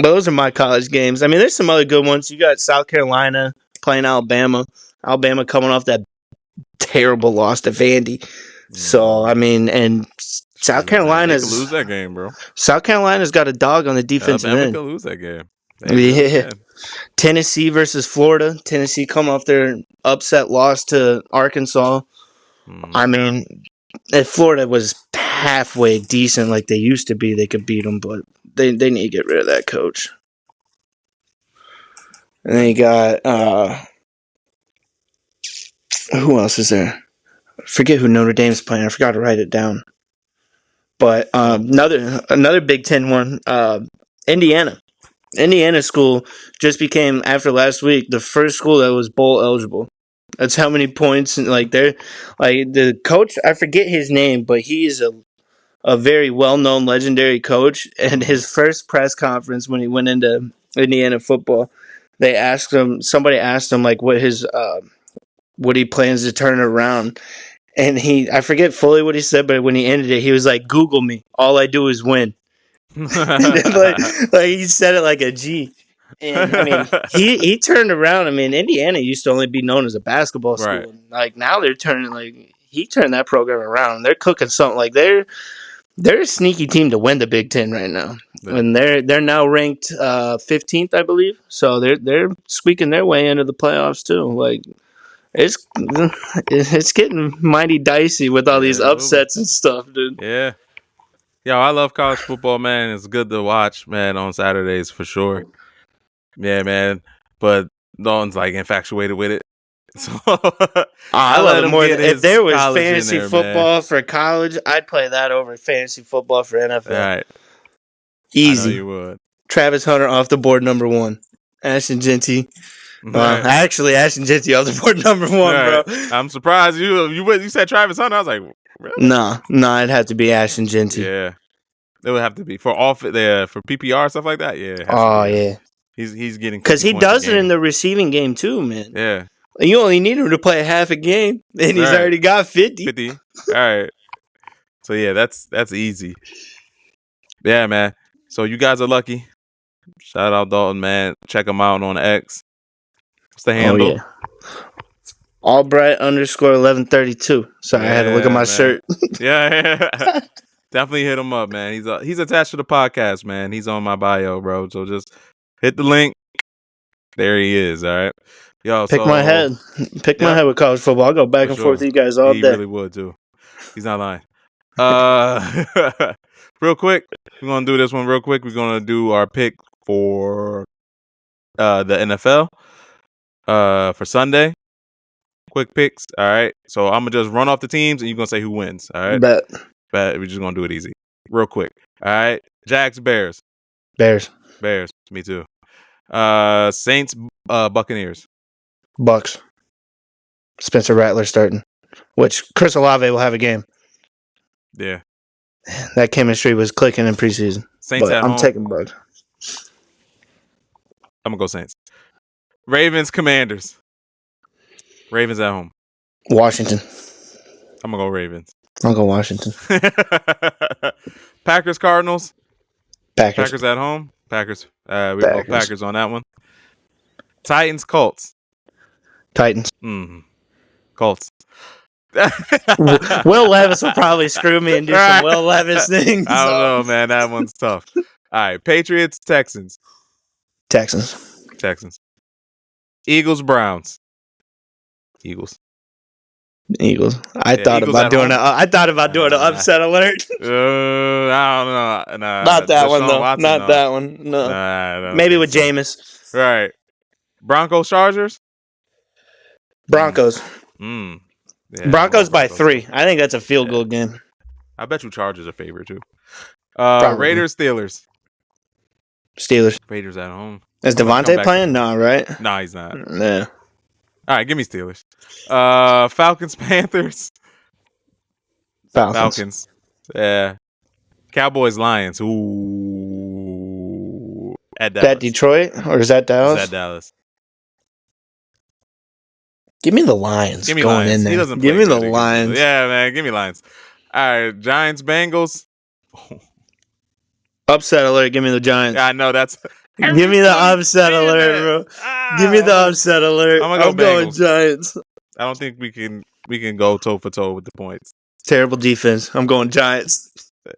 those are my college games. I mean, there's some other good ones. You got South Carolina playing Alabama. Alabama coming off that terrible loss to Vandy. So I mean, and South Carolina's lose that game, bro. South Carolina's got a dog on the defensive end. Could lose that game. Yeah. Tennessee versus Florida. Tennessee come off their upset loss to Arkansas. I mean, if Florida was halfway decent like they used to be, they could beat them, but they need to get rid of that coach. And then you got who else is there? I forget who Notre Dame's playing. I forgot to write it down. But another Big Ten one, Indiana. Indiana school just became, after last week, the first school that was bowl eligible. That's how many points. Like they're like the coach. I forget his name, but he's a very well-known, legendary coach. And his first press conference when he went into Indiana football, somebody asked him like what he plans to turn around. And I forget fully what he said, but when he ended it, he was like, "Google me. All I do is win." like he said it like a G. And I mean, he turned around. I mean, Indiana used to only be known as a basketball school. Right. Like now they're he turned that program around. They're cooking something. Like they're a sneaky team to win the Big Ten right now. Yeah. And they're now ranked 15th, I believe. So they're squeaking their way into the playoffs too. Like it's getting mighty dicey with all these upsets and stuff, dude. Yeah. Yo, I love college football, man. It's good to watch, man, on Saturdays for sure. Yeah, man. But Dalton's like infatuated with it. So I love it more. If there was fantasy football for college, I'd play that over fantasy football for NFL. All right. Easy. I know you would. Travis Hunter off the board number 1. Ashton Genty. Actually, Ashton Genty off the board number 1, right. bro. I'm surprised you said Travis Hunter. I was like, really? No, it'd have to be Ashton Genty. Yeah, it would have to be for PPR stuff like that. Yeah. Oh yeah. He's getting because he does it in the receiving game too, man. Yeah. You only need him to play half a game, and he's already got 50. 50. All right. So, yeah, that's easy. Yeah, man. So, you guys are lucky. Shout out Dalton, man. Check him out on X. What's the handle? Oh, yeah. Albright_1132. Sorry, I had to look at my shirt. Yeah. Definitely hit him up, man. He's attached to the podcast, man. He's on my bio, bro. So just hit the link. There he is. All right. Yo, Pick my head. Pick my head with college football. I'll go back and forth with you guys all day. He really would too. He's not lying. Real quick, we're gonna do this one real quick. We're gonna do our pick for the NFL for Sunday. Quick picks. All right. So I'm gonna just run off the teams and you're gonna say who wins. All right. Bet. We're just gonna do it easy. Real quick. All right. Jags, Bears. Bears. Me too. Saints, Buccaneers. Bucks. Spencer Rattler starting. Which Chris Olave will have a game. Yeah. That chemistry was clicking in preseason. Saints at home. I'm taking Bucks. I'm gonna go Saints. Ravens, Commanders. Ravens at home. Washington. I'm gonna go Ravens. I'll go Washington. Packers, Cardinals. Packers at home. Packers. We go Packers on that one. Titans, Colts. Titans. Colts. Will Levis will probably screw me and do some Will Levis things. I don't know, man. That one's tough. All right. Patriots, Texans. Texans. Eagles, Browns. Eagles. I thought about doing an upset alert. I don't know. Not that one, though. Not that one. No. Maybe with Jameis. Right. Broncos, Chargers. Broncos. Yeah, Broncos by 3. I think that's a field goal game. I bet you Chargers are favorite too. Raiders, Steelers. Raiders at home. Is Devontae playing? No, right? No, he's not. Yeah. All right, give me Steelers. Falcons, Panthers. Falcons. Yeah. Cowboys, Lions. Ooh. At Dallas. That Detroit or is that Dallas? Is that Dallas? Give me the Lions. Give me going Lions. in there. He doesn't give me the Lions. Yeah, man. Give me Lions. All right, Giants, Bengals. Upset alert. Give me the Giants. I know that's. Give me the upset alert, bro. Give me the upset alert. I'm going Giants. I don't think we can go toe for toe with the points. Terrible defense. I'm going Giants.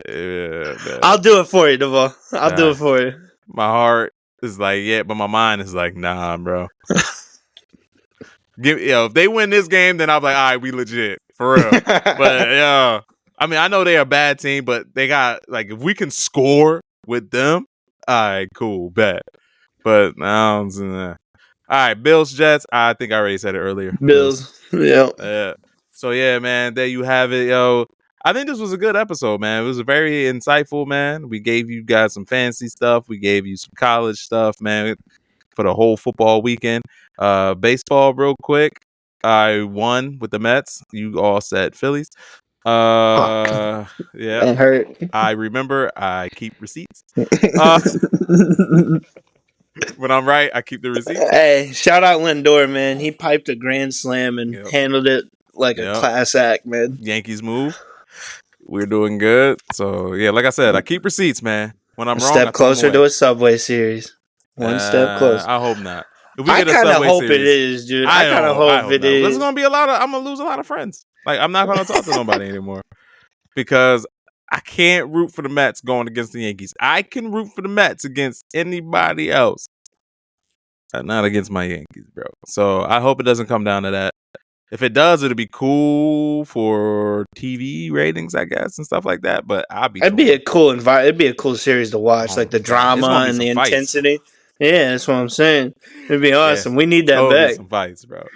I'll do it for you, Duval. I'll do it for you. My heart is like, yeah, but my mind is like, nah, bro. If they win this game, then I'm like, all right, we legit for real. But I mean, I know they're a bad team, but they got if we can score with them, all right, cool, bet. But all right, Bills, Jets. I think I already said it earlier. Bills, yeah. So yeah, man, there you have it, yo. I think this was a good episode, man. It was very insightful, man. We gave you guys some fancy stuff. We gave you some college stuff, man, for the whole football weekend. Baseball, real quick. I won with the Mets. You all said Phillies. Yeah. It hurt. I remember. I keep receipts. When I'm right, I keep the receipts. Hey, shout out Lindor, man. He piped a grand slam and handled it like a class act, man. Yankees move. We're doing good. So yeah, like I said, I keep receipts, man. When I'm wrong, step closer to a Subway Series. One step closer. I hope not. I kind of hope it is, dude. I kind of hope it is. There's gonna be I'm gonna lose a lot of friends. I'm not gonna talk to nobody anymore because I can't root for the Mets going against the Yankees. I can root for the Mets against anybody else, not against my Yankees, bro. So I hope it doesn't come down to that. If it does, it'll be cool for TV ratings, I guess, and stuff like that. But it'd be a cool environment. It'd be a cool series to watch, like the drama and the intensity. Yeah, that's what I'm saying. It'd be awesome. Yeah. We need that back. Some fights, bro.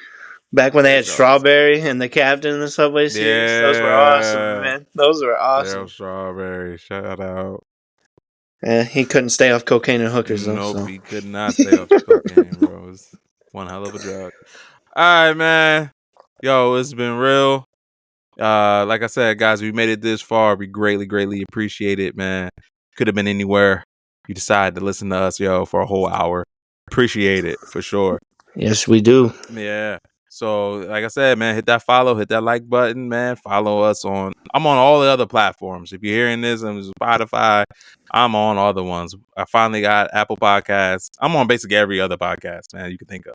Back when they had Strawberry and the captain in the Subway Series. Yeah. Those were awesome, man. Those were awesome. Daryl Strawberry, shout out. Yeah, he couldn't stay off cocaine and hookers, though. Nope, he could not stay off cocaine, bro. It was one hell of a drug. All right, man. Yo, it's been real. Like I said, guys, we made it this far. We greatly, greatly appreciate it, man. Could have been anywhere. You decided to listen to us, yo, for a whole hour. Appreciate it, for sure. Yes, we do. Yeah. So, like I said, man, hit that follow, hit that like button, man. Follow us on. I'm on all the other platforms. If you're hearing this on Spotify, I'm on all the ones. I finally got Apple Podcasts. I'm on basically every other podcast, man, you can think of.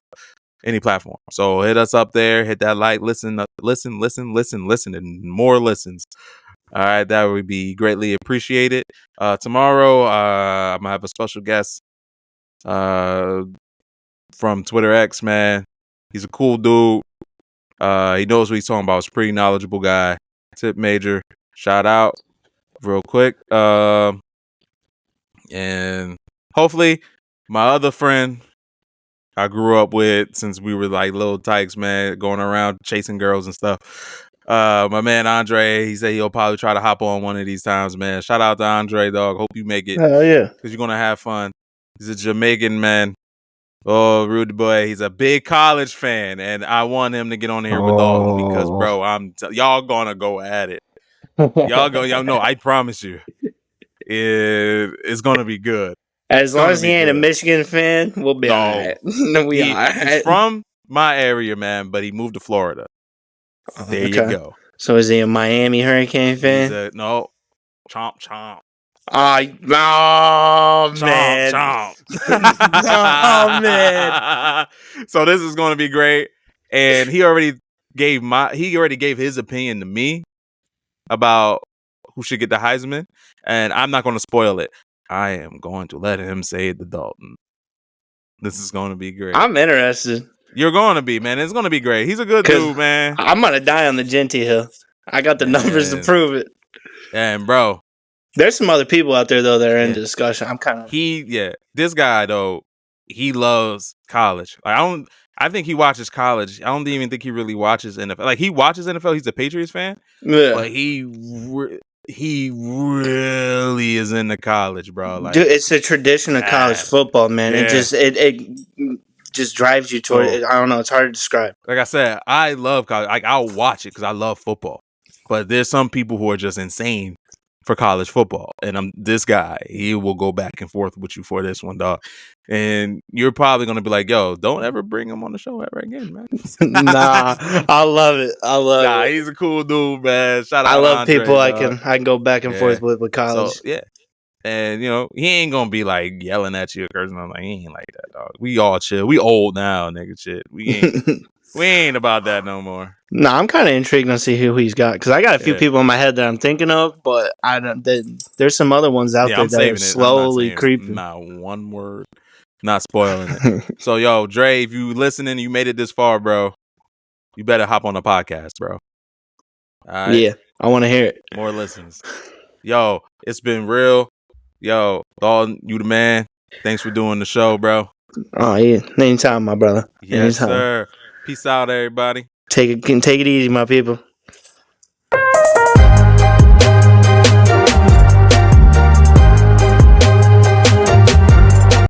Any platform. So hit us up there, hit that like, listen, and more listens. All right, that would be greatly appreciated. Tomorrow, I'm gonna have a special guest from Twitter X, man. He's a cool dude. He knows what he's talking about. He's a pretty knowledgeable guy. Tip Major, shout out real quick. And hopefully my other friend I grew up with since we were like little tykes, man, going around chasing girls and stuff. My man Andre, he said he'll probably try to hop on one of these times, man. Shout out to Andre, dog. Hope you make it. Hell yeah. Because you're going to have fun. He's a Jamaican man. Oh, rude boy. He's a big college fan. And I want him to get on here with Dalton because, bro, y'all going to go at it. Y'all know, I promise you. It's going to be good. As long as he ain't a Michigan fan, we'll be all right. He's from my area, man, but he moved to Florida. There you go. So is he a Miami Hurricane fan? No. Chomp, chomp. Oh, man. Chomp. Oh, man. So this is going to be great. And he already gave his opinion to me about who should get the Heisman. And I'm not going to spoil it. I am going to let him say it to Dalton. This is going to be great. I'm interested. You're going to be, man. It's going to be great. He's a good dude, man. I'm going to die on the Genty Hill. I got the numbers to prove it. And, bro. There's some other people out there, though, that are in discussion. I'm kind of... This guy, though, he loves college. Like, I think he watches college. I don't even think he really watches NFL. Like, he watches NFL. He's a Patriots fan. Yeah. But he really is into college, bro. Like, dude, it's a tradition of college football, man. Yeah. It just drives you toward it. I don't know. It's hard to describe. Like I said, I love college. Like, I'll watch it because I love football. But there's some people who are just insane for college football. And this guy, he will go back and forth with you for this one, dog. And you're probably going to be like, yo, don't ever bring him on the show ever again, man. Nah, I love it. It. He's a cool dude, man. Shout out I love Andre, people dog. I can go back and forth with college. So, yeah. And, you know, he ain't going to be like yelling at you or cursing. I'm like, he ain't like that, dog. We all chill. We old now, nigga, shit. We ain't about that no more. Nah, I'm kind of intrigued to see who he's got because I got a few people in my head that I'm thinking of, but there's some other ones out there that are slowly creeping. Not one word, not spoiling it. So, yo, Dre, if you listening, you made it this far, bro. You better hop on the podcast, bro. All right? Yeah, I want to hear it. More listens. Yo, it's been real. Yo, Dalton, you the man. Thanks for doing the show, bro. Oh yeah, anytime, my brother. Yes, sir. Peace out, everybody. Take it easy, my people.